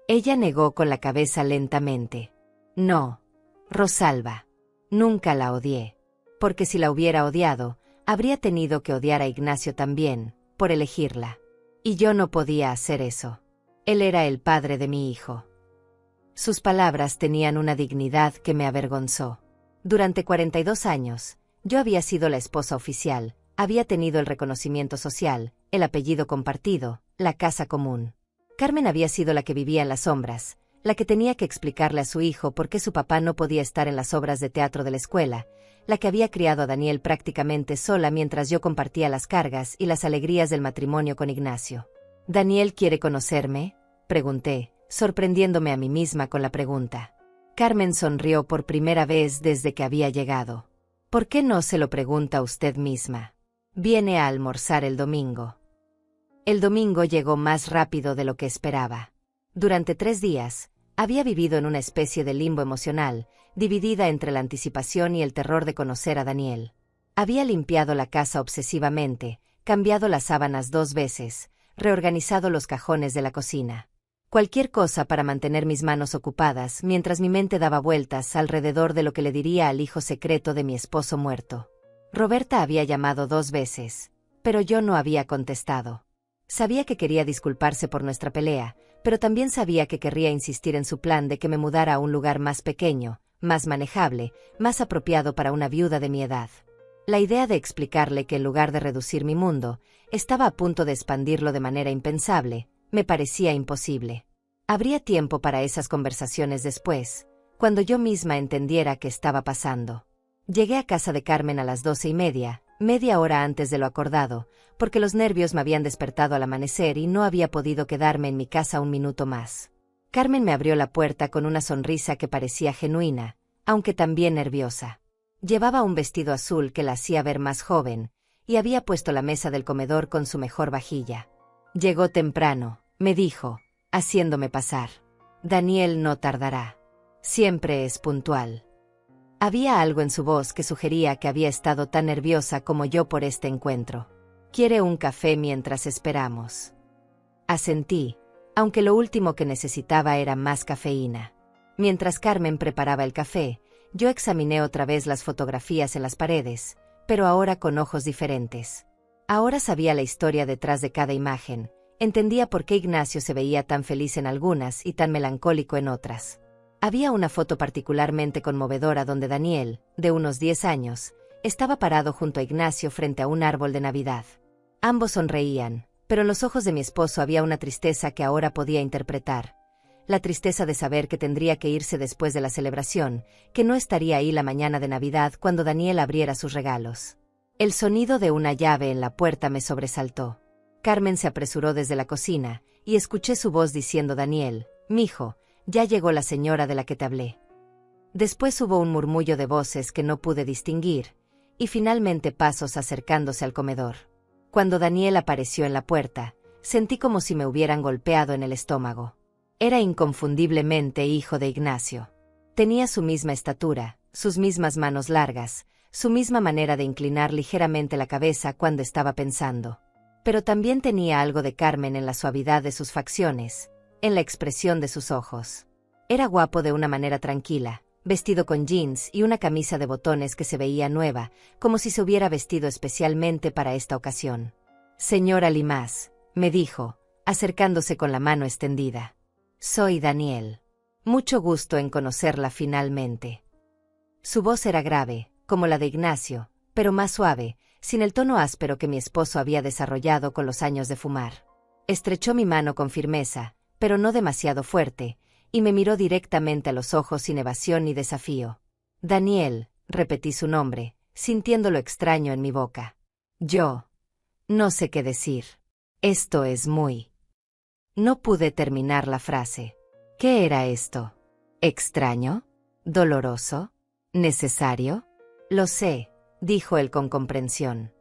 Ella negó con la cabeza lentamente. No, Rosalba. Nunca la odié. Porque si la hubiera odiado, habría tenido que odiar a Ignacio también, por elegirla. Y yo no podía hacer eso. Él era el padre de mi hijo. Sus palabras tenían una dignidad que me avergonzó. Durante 42 años, yo había sido la esposa oficial, había tenido el reconocimiento social, el apellido compartido, la casa común. Carmen había sido la que vivía en las sombras, la que tenía que explicarle a su hijo por qué su papá no podía estar en las obras de teatro de la escuela, la que había criado a Daniel prácticamente sola mientras yo compartía las cargas y las alegrías del matrimonio con Ignacio. ¿Daniel quiere conocerme?, pregunté, sorprendiéndome a mí misma con la pregunta. Carmen sonrió por primera vez desde que había llegado. ¿Por qué no se lo pregunta usted misma? Viene a almorzar el domingo. El domingo llegó más rápido de lo que esperaba. Durante 3 días, había vivido en una especie de limbo emocional, dividida entre la anticipación y el terror de conocer a Daniel. Había limpiado la casa obsesivamente, cambiado las sábanas 2 veces, reorganizado los cajones de la cocina. Cualquier cosa para mantener mis manos ocupadas mientras mi mente daba vueltas alrededor de lo que le diría al hijo secreto de mi esposo muerto. Roberta había llamado 2 veces, pero yo no había contestado. Sabía que quería disculparse por nuestra pelea, pero también sabía que querría insistir en su plan de que me mudara a un lugar más pequeño, más manejable, más apropiado para una viuda de mi edad. La idea de explicarle que en lugar de reducir mi mundo, estaba a punto de expandirlo de manera impensable, me parecía imposible. Habría tiempo para esas conversaciones después, cuando yo misma entendiera qué estaba pasando. Llegué a casa de Carmen a las 12:30, media hora antes de lo acordado, porque los nervios me habían despertado al amanecer y no había podido quedarme en mi casa un minuto más. Carmen me abrió la puerta con una sonrisa que parecía genuina, aunque también nerviosa. Llevaba un vestido azul que la hacía ver más joven, y había puesto la mesa del comedor con su mejor vajilla. Llegó temprano, me dijo, haciéndome pasar. Daniel no tardará. Siempre es puntual. Había algo en su voz que sugería que había estado tan nerviosa como yo por este encuentro. ¿Quiere un café mientras esperamos? Asentí, aunque lo último que necesitaba era más cafeína. Mientras Carmen preparaba el café, yo examiné otra vez las fotografías en las paredes, pero ahora con ojos diferentes. Ahora sabía la historia detrás de cada imagen, entendía por qué Ignacio se veía tan feliz en algunas y tan melancólico en otras. Había una foto particularmente conmovedora donde Daniel, de unos 10 años, estaba parado junto a Ignacio frente a un árbol de Navidad. Ambos sonreían, pero en los ojos de mi esposo había una tristeza que ahora podía interpretar. La tristeza de saber que tendría que irse después de la celebración, que no estaría ahí la mañana de Navidad cuando Daniel abriera sus regalos. El sonido de una llave en la puerta me sobresaltó. Carmen se apresuró desde la cocina, y escuché su voz diciendo: Daniel, mijo, ya llegó la señora de la que te hablé. Después hubo un murmullo de voces que no pude distinguir, y finalmente pasos acercándose al comedor. Cuando Daniel apareció en la puerta, sentí como si me hubieran golpeado en el estómago. Era inconfundiblemente hijo de Ignacio. Tenía su misma estatura, sus mismas manos largas, su misma manera de inclinar ligeramente la cabeza cuando estaba pensando. Pero también tenía algo de Carmen en la suavidad de sus facciones, en la expresión de sus ojos. Era guapo de una manera tranquila, vestido con jeans y una camisa de botones que se veía nueva, como si se hubiera vestido especialmente para esta ocasión. Señora Limas, me dijo, acercándose con la mano extendida. Soy Daniel. Mucho gusto en conocerla finalmente. Su voz era grave, como la de Ignacio, pero más suave, sin el tono áspero que mi esposo había desarrollado con los años de fumar. Estrechó mi mano con firmeza, pero no demasiado fuerte, y me miró directamente a los ojos sin evasión ni desafío. Daniel, repetí su nombre, sintiendo lo extraño en mi boca. Yo no sé qué decir. Esto es muy... No pude terminar la frase. ¿Qué era esto? ¿Extraño? ¿Doloroso? ¿Necesario? Lo sé, dijo él con comprensión.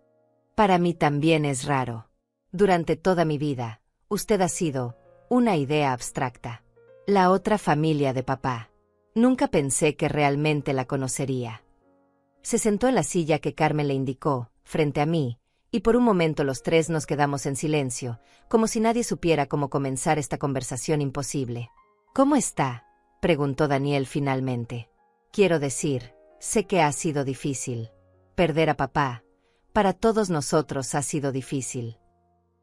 Para mí también es raro. Durante toda mi vida, usted ha sido una idea abstracta. La otra familia de papá. Nunca pensé que realmente la conocería. Se sentó en la silla que Carmen le indicó, frente a mí, y por un momento los tres nos quedamos en silencio, como si nadie supiera cómo comenzar esta conversación imposible. ¿Cómo está?, preguntó Daniel finalmente. Quiero decir, sé que ha sido difícil. Perder a papá, para todos nosotros ha sido difícil.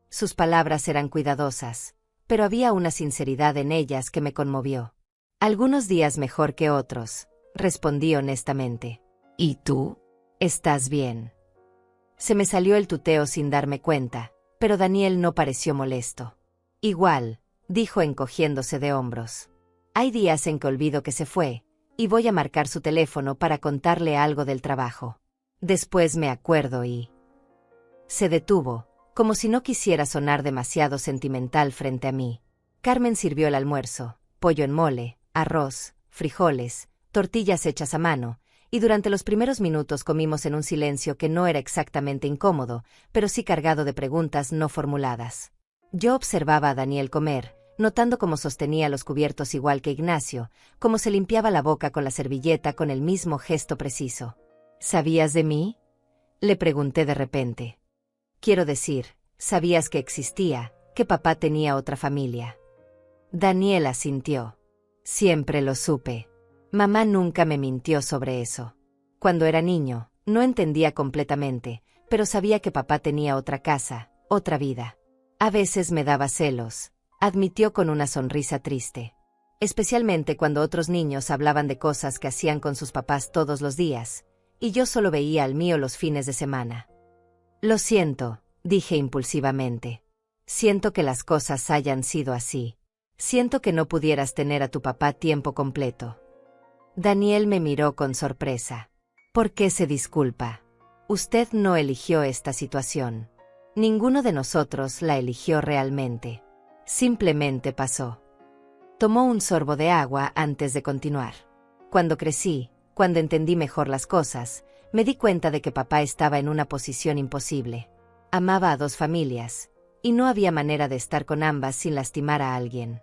Sus palabras eran cuidadosas, pero había una sinceridad en ellas que me conmovió. Algunos días mejor que otros, respondí honestamente. ¿Y tú? ¿Estás bien? Se me salió el tuteo sin darme cuenta, pero Daniel no pareció molesto. Igual, dijo encogiéndose de hombros. Hay días en que olvido que se fue, y voy a marcar su teléfono para contarle algo del trabajo. Después me acuerdo y... Se detuvo, como si no quisiera sonar demasiado sentimental frente a mí. Carmen sirvió el almuerzo, pollo en mole, arroz, frijoles, tortillas hechas a mano, y durante los primeros minutos comimos en un silencio que no era exactamente incómodo, pero sí cargado de preguntas no formuladas. Yo observaba a Daniel comer, notando cómo sostenía los cubiertos igual que Ignacio, cómo se limpiaba la boca con la servilleta con el mismo gesto preciso. ¿Sabías de mí?, le pregunté de repente. Quiero decir, ¿sabías que existía, que papá tenía otra familia? Daniel asintió. Siempre lo supe. Mamá nunca me mintió sobre eso. Cuando era niño, no entendía completamente, pero sabía que papá tenía otra casa, otra vida. A veces me daba celos, admitió con una sonrisa triste. Especialmente cuando otros niños hablaban de cosas que hacían con sus papás todos los días, y yo solo veía al mío los fines de semana. Lo siento, dije impulsivamente. Siento que las cosas hayan sido así. Siento que no pudieras tener a tu papá tiempo completo. Daniel me miró con sorpresa. ¿Por qué se disculpa? Usted no eligió esta situación. Ninguno de nosotros la eligió realmente. Simplemente pasó. Tomó un sorbo de agua antes de continuar. Cuando crecí, cuando entendí mejor las cosas, me di cuenta de que papá estaba en una posición imposible. Amaba a dos familias, y no había manera de estar con ambas sin lastimar a alguien.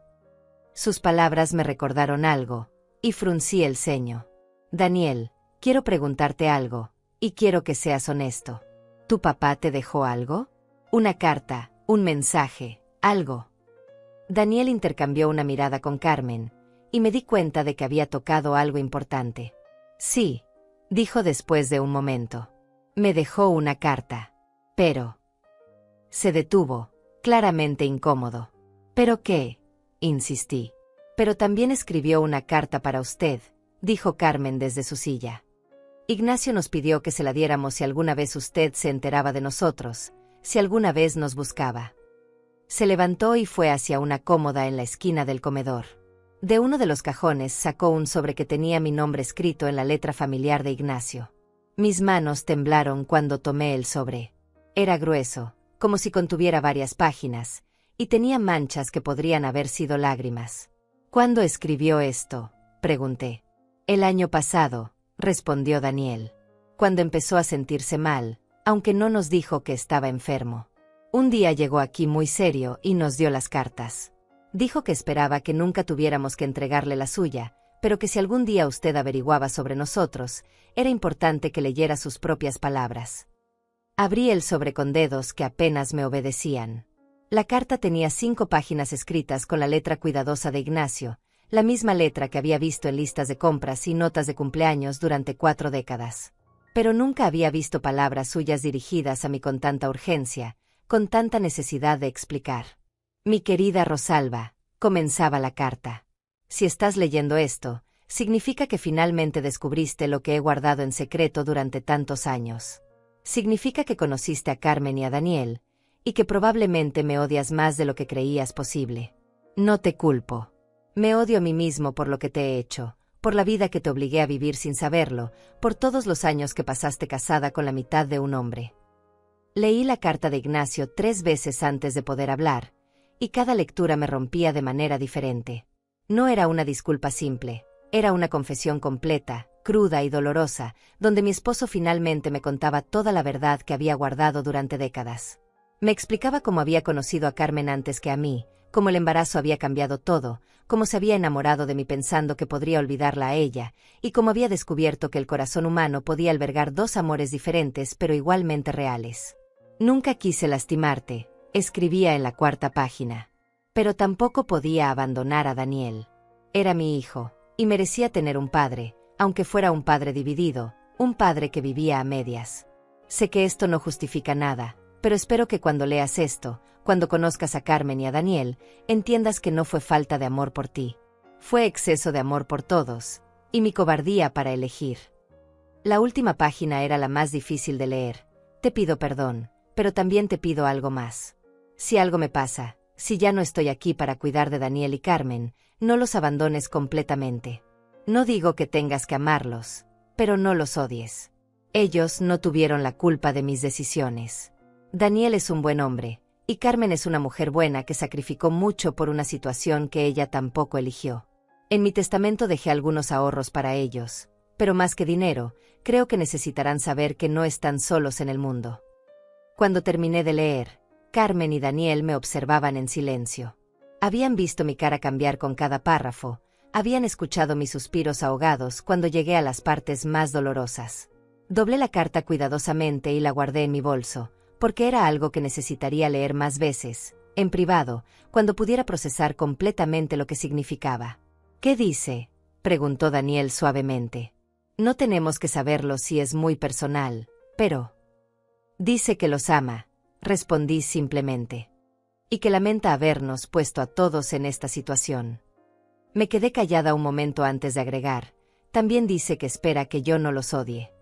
Sus palabras me recordaron algo, y fruncí el ceño. Daniel, quiero preguntarte algo, y quiero que seas honesto. ¿Tu papá te dejó algo? ¿Una carta, un mensaje, algo? Daniel intercambió una mirada con Carmen, y me di cuenta de que había tocado algo importante. Sí, dijo después de un momento. Me dejó una carta. Pero... Se detuvo, claramente incómodo. ¿Pero qué? Insistí. Pero también escribió una carta para usted, dijo Carmen desde su silla. Ignacio nos pidió que se la diéramos si alguna vez usted se enteraba de nosotros, si alguna vez nos buscaba. Se levantó y fue hacia una cómoda en la esquina del comedor. De uno de los cajones sacó un sobre que tenía mi nombre escrito en la letra familiar de Ignacio. Mis manos temblaron cuando tomé el sobre. Era grueso, como si contuviera varias páginas, y tenía manchas que podrían haber sido lágrimas. ¿Cuándo escribió esto?, pregunté. El año pasado, respondió Daniel. Cuando empezó a sentirse mal, aunque no nos dijo que estaba enfermo. Un día llegó aquí muy serio y nos dio las cartas. Dijo que esperaba que nunca tuviéramos que entregarle la suya, pero que si algún día usted averiguaba sobre nosotros, era importante que leyera sus propias palabras. Abrí el sobre con dedos que apenas me obedecían. La carta tenía 5 páginas escritas con la letra cuidadosa de Ignacio, la misma letra que había visto en listas de compras y notas de cumpleaños durante 4 décadas. Pero nunca había visto palabras suyas dirigidas a mí con tanta urgencia, con tanta necesidad de explicar. Mi querida Rosalba, comenzaba la carta. Si estás leyendo esto, Significa que finalmente descubriste lo que he guardado en secreto durante tantos años. Significa que conociste a Carmen y a Daniel, y que probablemente me odias más de lo que creías posible. No te culpo. Me odio a mí mismo por lo que te he hecho, por la vida que te obligué a vivir sin saberlo, por todos los años que pasaste casada con la mitad de un hombre. Leí la carta de Ignacio 3 veces antes de poder hablar, y cada lectura me rompía de manera diferente. No era una disculpa simple, era una confesión completa, cruda y dolorosa, donde mi esposo finalmente me contaba toda la verdad que había guardado durante décadas. Me explicaba cómo había conocido a Carmen antes que a mí, cómo el embarazo había cambiado todo, cómo se había enamorado de mí pensando que podría olvidarla a ella, y cómo había descubierto que el corazón humano podía albergar 2 amores diferentes pero igualmente reales. Nunca quise lastimarte, escribía en la 4ª página. Pero tampoco podía abandonar a Daniel. Era mi hijo, y merecía tener un padre, aunque fuera un padre dividido, un padre que vivía a medias. Sé que esto no justifica nada, pero espero que cuando leas esto, cuando conozcas a Carmen y a Daniel, entiendas que no fue falta de amor por ti. Fue exceso de amor por todos, y mi cobardía para elegir. La última página era la más difícil de leer. Te pido perdón, pero también te pido algo más. Si algo me pasa, si ya no estoy aquí para cuidar de Daniel y Carmen, no los abandones completamente. No digo que tengas que amarlos, pero no los odies. Ellos no tuvieron la culpa de mis decisiones. Daniel es un buen hombre, y Carmen es una mujer buena que sacrificó mucho por una situación que ella tampoco eligió. En mi testamento dejé algunos ahorros para ellos, pero más que dinero, creo que necesitarán saber que no están solos en el mundo. Cuando terminé de leer, Carmen y Daniel me observaban en silencio. Habían visto mi cara cambiar con cada párrafo, habían escuchado mis suspiros ahogados cuando llegué a las partes más dolorosas. Doblé la carta cuidadosamente y la guardé en mi bolso, porque era algo que necesitaría leer más veces, en privado, cuando pudiera procesar completamente lo que significaba. ¿Qué dice?, preguntó Daniel suavemente. No tenemos que saberlo si es muy personal, pero... Dice que los ama, respondí simplemente. Y que lamenta habernos puesto a todos en esta situación. Me quedé callada un momento antes de agregar. También dice que espera que yo no los odie.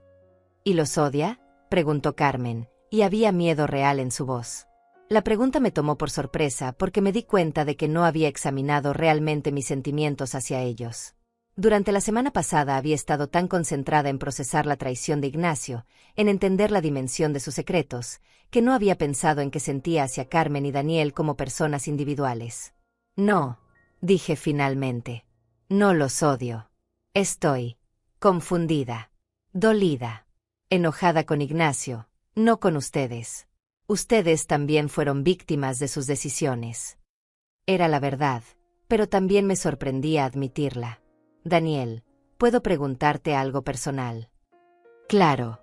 ¿Y los odia?, preguntó Carmen, y había miedo real en su voz. La pregunta me tomó por sorpresa porque me di cuenta de que no había examinado realmente mis sentimientos hacia ellos. Durante la semana pasada había estado tan concentrada en procesar la traición de Ignacio, en entender la dimensión de sus secretos, que no había pensado en que sentía hacia Carmen y Daniel como personas individuales. No, dije finalmente. No los odio. Estoy confundida, dolida, enojada con Ignacio, no con ustedes. Ustedes también fueron víctimas de sus decisiones. Era la verdad, pero también me sorprendía admitirla. Daniel, ¿puedo preguntarte algo personal? Claro.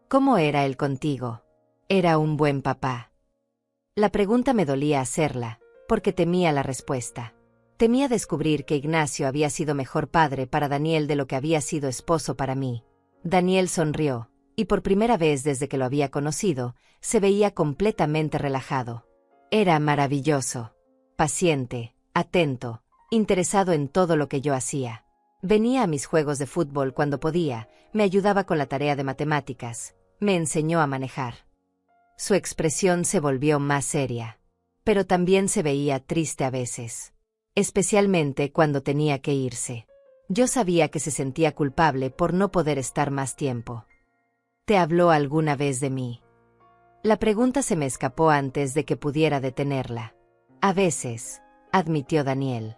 ¿Cómo era él contigo? Era un buen papá. La pregunta me dolía hacerla, porque temía la respuesta. Temía descubrir que Ignacio había sido mejor padre para Daniel de lo que había sido esposo para mí. Daniel sonrió, y por primera vez desde que lo había conocido, se veía completamente relajado. Era maravilloso, paciente, atento, interesado en todo lo que yo hacía. Venía a mis juegos de fútbol cuando podía, me ayudaba con la tarea de matemáticas, me enseñó a manejar. Su expresión se volvió más seria, pero también se veía triste a veces, especialmente cuando tenía que irse. Yo sabía que se sentía culpable por no poder estar más tiempo. ¿Te habló alguna vez de mí? La pregunta se me escapó antes de que pudiera detenerla. A veces, admitió Daniel.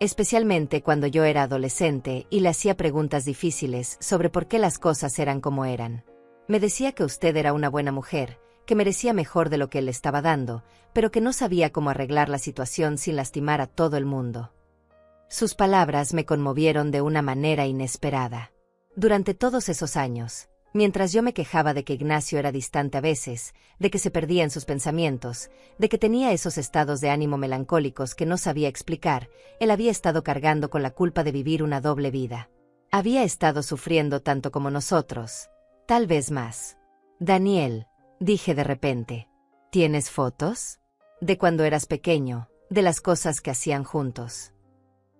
Especialmente cuando yo era adolescente y le hacía preguntas difíciles sobre por qué las cosas eran como eran. Me decía que usted era una buena mujer, que merecía mejor de lo que él le estaba dando, pero que no sabía cómo arreglar la situación sin lastimar a todo el mundo. Sus palabras me conmovieron de una manera inesperada. Durante todos esos años, mientras yo me quejaba de que Ignacio era distante a veces, de que se perdía en sus pensamientos, de que tenía esos estados de ánimo melancólicos que no sabía explicar, él había estado cargando con la culpa de vivir una doble vida. Había estado sufriendo tanto como nosotros, tal vez más. Daniel, dije de repente, ¿tienes fotos? De cuando eras pequeño, de las cosas que hacían juntos.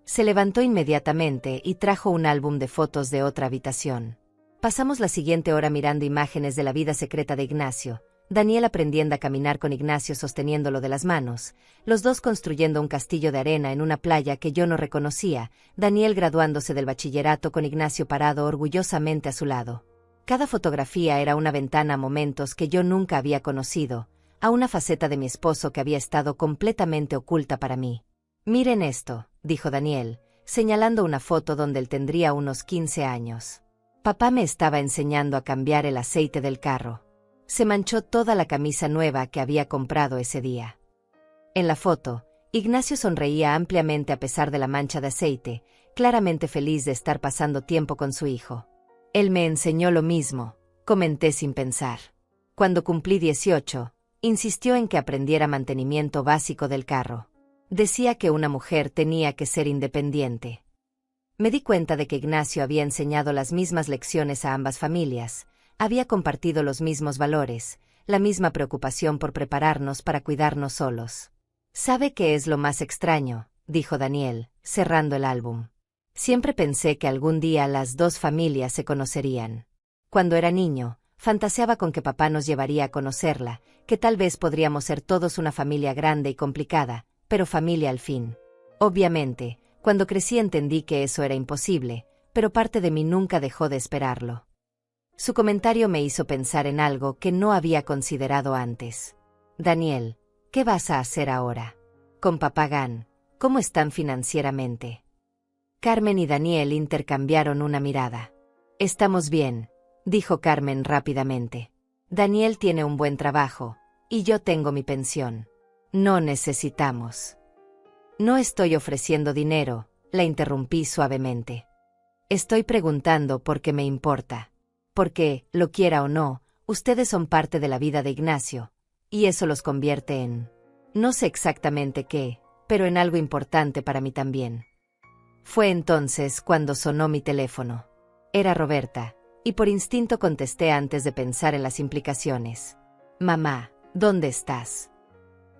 Se levantó inmediatamente y trajo un álbum de fotos de otra habitación. Pasamos la siguiente hora mirando imágenes de la vida secreta de Ignacio, Daniel aprendiendo a caminar con Ignacio sosteniéndolo de las manos, los dos construyendo un castillo de arena en una playa que yo no reconocía, Daniel graduándose del bachillerato con Ignacio parado orgullosamente a su lado. Cada fotografía era una ventana a momentos que yo nunca había conocido, a una faceta de mi esposo que había estado completamente oculta para mí. «Miren esto», dijo Daniel, señalando una foto donde él tendría unos 15 años. Papá me estaba enseñando a cambiar el aceite del carro. Se manchó toda la camisa nueva que había comprado ese día. En la foto, Ignacio sonreía ampliamente a pesar de la mancha de aceite, claramente feliz de estar pasando tiempo con su hijo. Él me enseñó lo mismo, comenté sin pensar. Cuando cumplí 18, insistió en que aprendiera mantenimiento básico del carro. Decía que una mujer tenía que ser independiente. Me di cuenta de que Ignacio había enseñado las mismas lecciones a ambas familias, había compartido los mismos valores, la misma preocupación por prepararnos para cuidarnos solos. «¿Sabe qué es lo más extraño?», dijo Daniel, cerrando el álbum. «Siempre pensé que algún día las dos familias se conocerían. Cuando era niño, fantaseaba con que papá nos llevaría a conocerla, que tal vez podríamos ser todos una familia grande y complicada, pero familia al fin. Obviamente, cuando crecí entendí que eso era imposible, pero parte de mí nunca dejó de esperarlo». Su comentario me hizo pensar en algo que no había considerado antes. «Daniel, ¿qué vas a hacer ahora? Con papá Gan, ¿cómo están financieramente?» Carmen y Daniel intercambiaron una mirada. «Estamos bien», dijo Carmen rápidamente. «Daniel tiene un buen trabajo, y yo tengo mi pensión. No necesitamos». «No estoy ofreciendo dinero», la interrumpí suavemente. «Estoy preguntando porque me importa. Porque, lo quiera o no, ustedes son parte de la vida de Ignacio, y eso los convierte en... no sé exactamente qué, pero en algo importante para mí también». Fue entonces cuando sonó mi teléfono. Era Roberta, y por instinto contesté antes de pensar en las implicaciones. «Mamá, ¿dónde estás?»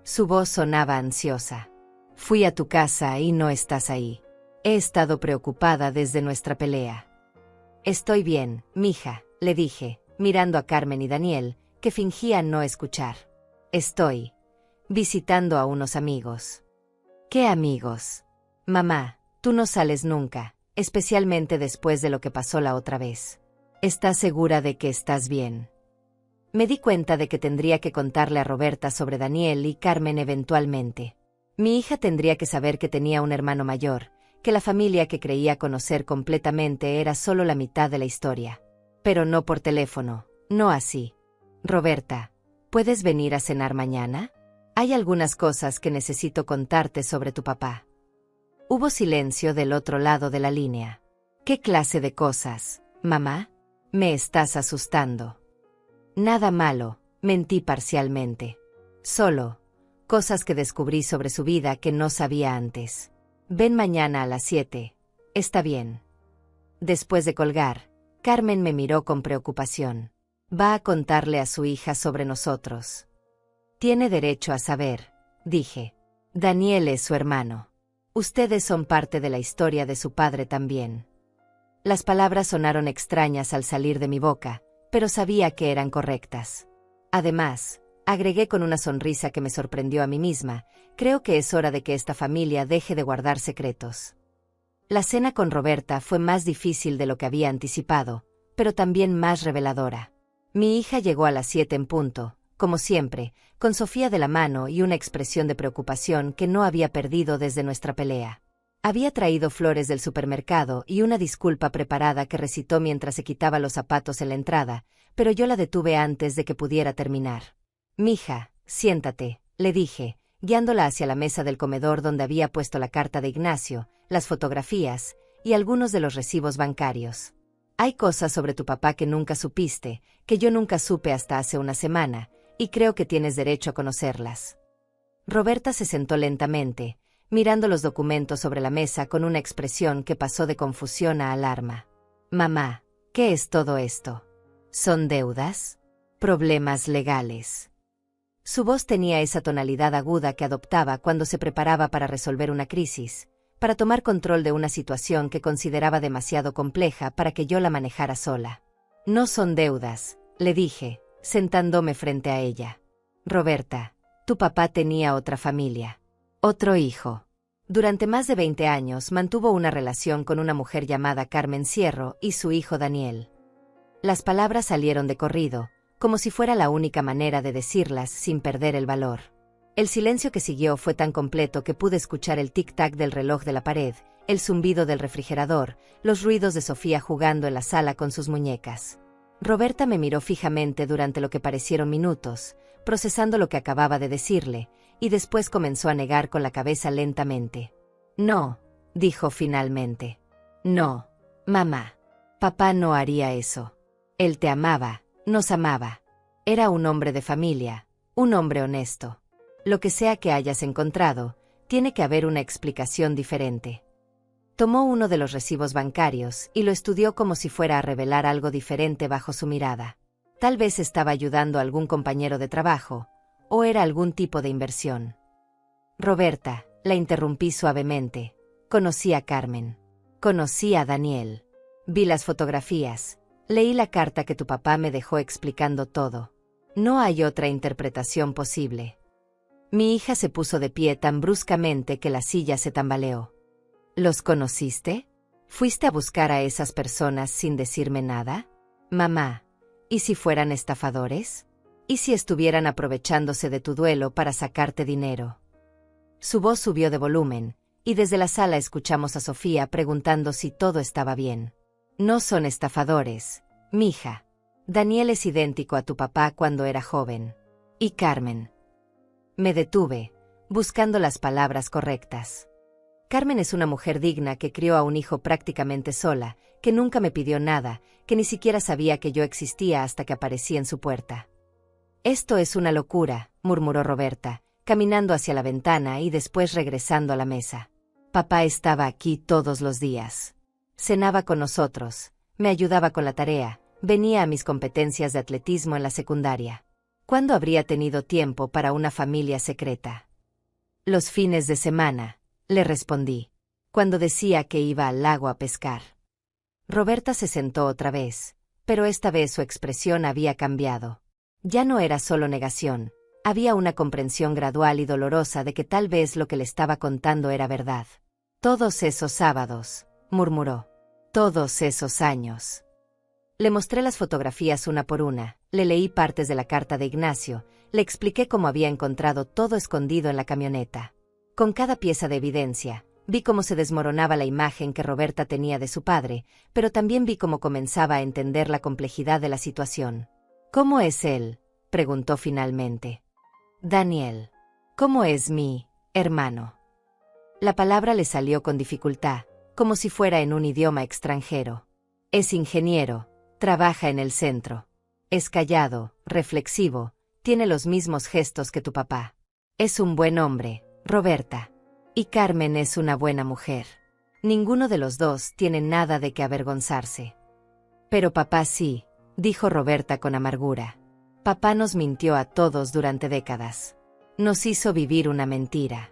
Su voz sonaba ansiosa. «Fui a tu casa y no estás ahí. He estado preocupada desde nuestra pelea». «Estoy bien, mija», le dije, mirando a Carmen y Daniel, que fingían no escuchar. «Estoy visitando a unos amigos». «¿Qué amigos?» «Mamá, tú no sales nunca, especialmente después de lo que pasó la otra vez. ¿Estás segura de que estás bien?» Me di cuenta de que tendría que contarle a Roberta sobre Daniel y Carmen eventualmente. Mi hija tendría que saber que tenía un hermano mayor, que la familia que creía conocer completamente era solo la mitad de la historia. Pero no por teléfono, no así. «Roberta, ¿puedes venir a cenar mañana? Hay algunas cosas que necesito contarte sobre tu papá». Hubo silencio del otro lado de la línea. «¿Qué clase de cosas, mamá? Me estás asustando». «Nada malo», mentí parcialmente. «Solo cosas que descubrí sobre su vida que no sabía antes. Ven mañana a las 7. ¿Está bien?» Después de colgar, Carmen me miró con preocupación. «Va a contarle a su hija sobre nosotros». «Tiene derecho a saber», dije. «Daniel es su hermano. Ustedes son parte de la historia de su padre también». Las palabras sonaron extrañas al salir de mi boca, pero sabía que eran correctas. Además, agregué con una sonrisa que me sorprendió a mí misma, creo que es hora de que esta familia deje de guardar secretos. La cena con Roberta fue más difícil de lo que había anticipado, pero también más reveladora. Mi hija llegó a las 7 en punto, como siempre, con Sofía de la mano y una expresión de preocupación que no había perdido desde nuestra pelea. Había traído flores del supermercado y una disculpa preparada que recitó mientras se quitaba los zapatos en la entrada, pero yo la detuve antes de que pudiera terminar. «Mija, siéntate», le dije, guiándola hacia la mesa del comedor donde había puesto la carta de Ignacio, las fotografías y algunos de los recibos bancarios. «Hay cosas sobre tu papá que nunca supiste, que yo nunca supe hasta hace una semana, y creo que tienes derecho a conocerlas». Roberta se sentó lentamente, mirando los documentos sobre la mesa con una expresión que pasó de confusión a alarma. «Mamá, ¿qué es todo esto? ¿Son deudas? ¿Problemas legales?» Su voz tenía esa tonalidad aguda que adoptaba cuando se preparaba para resolver una crisis, para tomar control de una situación que consideraba demasiado compleja para que yo la manejara sola. No son deudas, le dije, sentándome frente a ella. Roberta, tu papá tenía otra familia. Otro hijo. Durante más de 20 años mantuvo una relación con una mujer llamada Carmen Sierro y su hijo Daniel. Las palabras salieron de corrido, como si fuera la única manera de decirlas sin perder el valor. El silencio que siguió fue tan completo que pude escuchar el tic-tac del reloj de la pared, el zumbido del refrigerador, los ruidos de Sofía jugando en la sala con sus muñecas. Roberta me miró fijamente durante lo que parecieron minutos, procesando lo que acababa de decirle, y después comenzó a negar con la cabeza lentamente. No, dijo finalmente. No, mamá. Papá no haría eso. Él te amaba, nos amaba. Era un hombre de familia, un hombre honesto. Lo que sea que hayas encontrado, tiene que haber una explicación diferente. Tomó uno de los recibos bancarios y lo estudió como si fuera a revelar algo diferente bajo su mirada. Tal vez estaba ayudando a algún compañero de trabajo, o era algún tipo de inversión. Roberta, la interrumpí suavemente. Conocí a Carmen. Conocí a Daniel. Vi las fotografías. Leí la carta que tu papá me dejó explicando todo. No hay otra interpretación posible. Mi hija se puso de pie tan bruscamente que la silla se tambaleó. ¿Los conociste? ¿Fuiste a buscar a esas personas sin decirme nada? Mamá, ¿y si fueran estafadores? ¿Y si estuvieran aprovechándose de tu duelo para sacarte dinero? Su voz subió de volumen, y desde la sala escuchamos a Sofía preguntando si todo estaba bien. No son estafadores, mija. Daniel es idéntico a tu papá cuando era joven. ¿Y Carmen? Me detuve, buscando las palabras correctas. Carmen es una mujer digna que crió a un hijo prácticamente sola, que nunca me pidió nada, que ni siquiera sabía que yo existía hasta que aparecí en su puerta. Esto es una locura, murmuró Roberta, caminando hacia la ventana y después regresando a la mesa. Papá estaba aquí todos los días. Cenaba con nosotros, me ayudaba con la tarea, venía a mis competencias de atletismo en la secundaria. ¿Cuándo habría tenido tiempo para una familia secreta? Los fines de semana, le respondí, cuando decía que iba al lago a pescar. Roberta se sentó otra vez, pero esta vez su expresión había cambiado. Ya no era solo negación, había una comprensión gradual y dolorosa de que tal vez lo que le estaba contando era verdad. Todos esos sábados, murmuró. Todos esos años. Le mostré las fotografías una por una, le leí partes de la carta de Ignacio, le expliqué cómo había encontrado todo escondido en la camioneta. Con cada pieza de evidencia, vi cómo se desmoronaba la imagen que Roberta tenía de su padre, pero también vi cómo comenzaba a entender la complejidad de la situación. ¿Cómo es él?, preguntó finalmente. Daniel. ¿Cómo es mi hermano? La palabra le salió con dificultad, como si fuera en un idioma extranjero. Es ingeniero, trabaja en el centro. Es callado, reflexivo, tiene los mismos gestos que tu papá. Es un buen hombre, Roberta. Y Carmen es una buena mujer. Ninguno de los dos tiene nada de qué avergonzarse. Pero papá sí, dijo Roberta con amargura. Papá nos mintió a todos durante décadas. Nos hizo vivir una mentira.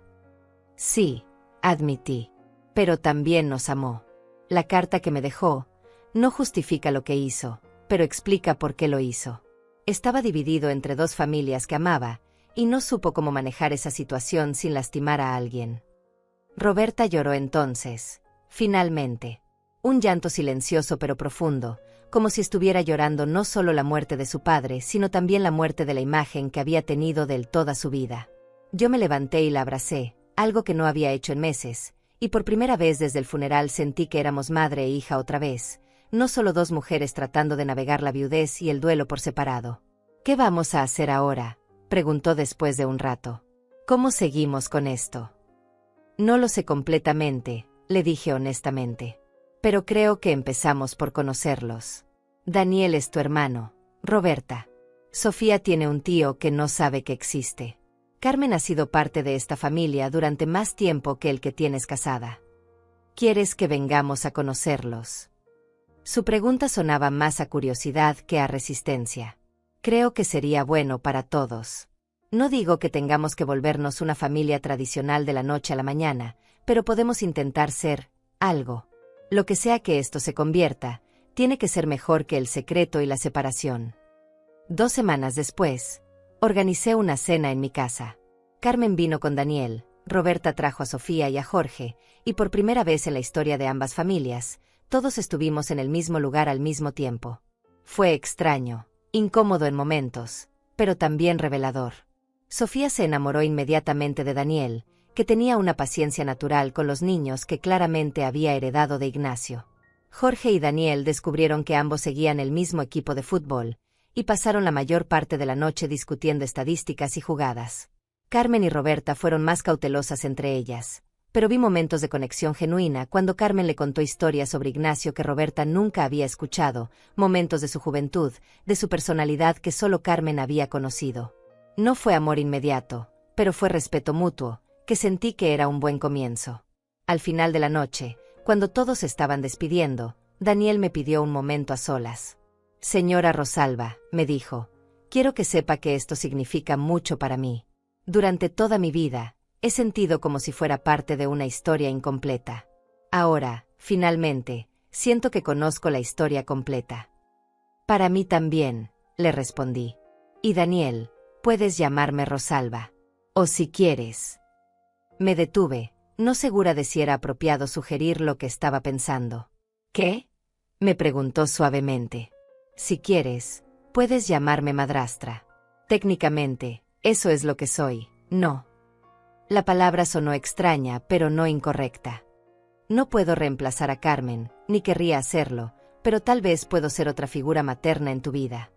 Sí, admití. Pero también nos amó. La carta que me dejó no justifica lo que hizo, pero explica por qué lo hizo. Estaba dividido entre dos familias que amaba, y no supo cómo manejar esa situación sin lastimar a alguien. Roberta lloró entonces, finalmente. Un llanto silencioso pero profundo, como si estuviera llorando no solo la muerte de su padre, sino también la muerte de la imagen que había tenido de él toda su vida. Yo me levanté y la abracé, algo que no había hecho en meses, y por primera vez desde el funeral sentí que éramos madre e hija otra vez, no solo dos mujeres tratando de navegar la viudez y el duelo por separado. ¿Qué vamos a hacer ahora?, preguntó después de un rato. ¿Cómo seguimos con esto? No lo sé completamente, le dije honestamente. Pero creo que empezamos por conocerlos. Daniel es tu hermano, Roberta. Sofía tiene un tío que no sabe que existe. Carmen ha sido parte de esta familia durante más tiempo que el que tienes casada. ¿Quieres que vengamos a conocerlos? Su pregunta sonaba más a curiosidad que a resistencia. Creo que sería bueno para todos. No digo que tengamos que volvernos una familia tradicional de la noche a la mañana, pero podemos intentar ser algo. Lo que sea que esto se convierta, tiene que ser mejor que el secreto y la separación. 2 semanas después, organicé una cena en mi casa. Carmen vino con Daniel, Roberta trajo a Sofía y a Jorge, y por primera vez en la historia de ambas familias, todos estuvimos en el mismo lugar al mismo tiempo. Fue extraño, incómodo en momentos, pero también revelador. Sofía se enamoró inmediatamente de Daniel, que tenía una paciencia natural con los niños que claramente había heredado de Ignacio. Jorge y Daniel descubrieron que ambos seguían el mismo equipo de fútbol, y pasaron la mayor parte de la noche discutiendo estadísticas y jugadas. Carmen y Roberta fueron más cautelosas entre ellas, pero vi momentos de conexión genuina cuando Carmen le contó historias sobre Ignacio que Roberta nunca había escuchado, momentos de su juventud, de su personalidad que solo Carmen había conocido. No fue amor inmediato, pero fue respeto mutuo, que sentí que era un buen comienzo. Al final de la noche, cuando todos se estaban despidiendo, Daniel me pidió un momento a solas. «Señora Rosalba», me dijo, «quiero que sepa que esto significa mucho para mí. Durante toda mi vida, he sentido como si fuera parte de una historia incompleta. Ahora, finalmente, siento que conozco la historia completa». «Para mí también», le respondí. «Y Daniel, puedes llamarme Rosalba. O si quieres». Me detuve, no segura de si era apropiado sugerir lo que estaba pensando. «¿Qué?», me preguntó suavemente. «Si quieres, puedes llamarme madrastra. Técnicamente, eso es lo que soy, ¿no?». La palabra sonó extraña, pero no incorrecta. No puedo reemplazar a Carmen, ni querría hacerlo, pero tal vez puedo ser otra figura materna en tu vida.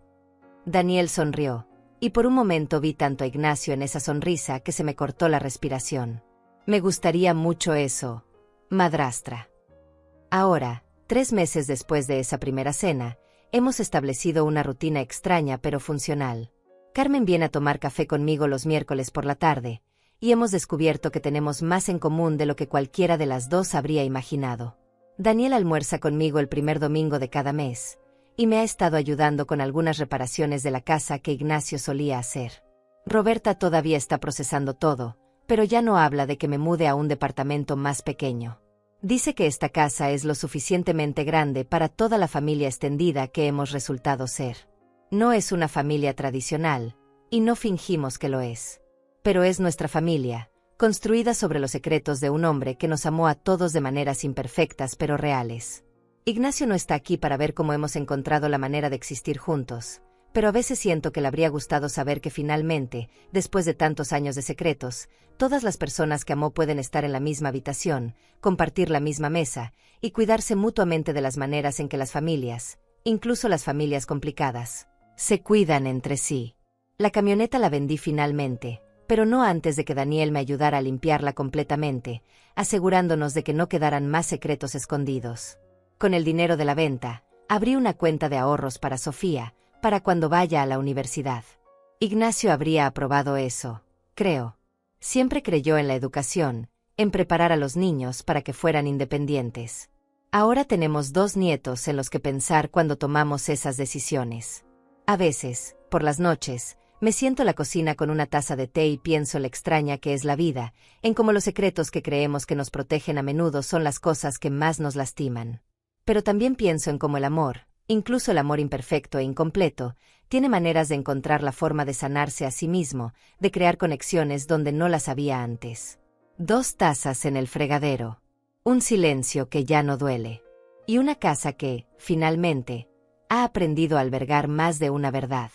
Daniel sonrió, y por un momento vi tanto a Ignacio en esa sonrisa que se me cortó la respiración. «Me gustaría mucho eso, madrastra». Ahora, 3 meses después de esa primera cena, hemos establecido una rutina extraña pero funcional. Carmen viene a tomar café conmigo los miércoles por la tarde, y hemos descubierto que tenemos más en común de lo que cualquiera de las dos habría imaginado. Daniel almuerza conmigo el primer domingo de cada mes, y me ha estado ayudando con algunas reparaciones de la casa que Ignacio solía hacer. Roberta todavía está procesando todo, pero ya no habla de que me mude a un departamento más pequeño. Dice que esta casa es lo suficientemente grande para toda la familia extendida que hemos resultado ser. No es una familia tradicional, y no fingimos que lo es. Pero es nuestra familia, construida sobre los secretos de un hombre que nos amó a todos de maneras imperfectas pero reales. Ignacio no está aquí para ver cómo hemos encontrado la manera de existir juntos, pero a veces siento que le habría gustado saber que finalmente, después de tantos años de secretos, todas las personas que amó pueden estar en la misma habitación, compartir la misma mesa, y cuidarse mutuamente de las maneras en que las familias, incluso las familias complicadas, se cuidan entre sí. La camioneta la vendí finalmente, pero no antes de que Daniel me ayudara a limpiarla completamente, asegurándonos de que no quedaran más secretos escondidos. Con el dinero de la venta, abrí una cuenta de ahorros para Sofía, para cuando vaya a la universidad. Ignacio habría aprobado eso, creo. Siempre creyó en la educación, en preparar a los niños para que fueran independientes. Ahora tenemos 2 nietos en los que pensar cuando tomamos esas decisiones. A veces, por las noches, me siento en la cocina con una taza de té y pienso lo extraña que es la vida, en cómo los secretos que creemos que nos protegen a menudo son las cosas que más nos lastiman. Pero también pienso en cómo el amor, incluso el amor imperfecto e incompleto, tiene maneras de encontrar la forma de sanarse a sí mismo, de crear conexiones donde no las había antes. 2 tazas en el fregadero. Un silencio que ya no duele. Y una casa que, finalmente, ha aprendido a albergar más de una verdad.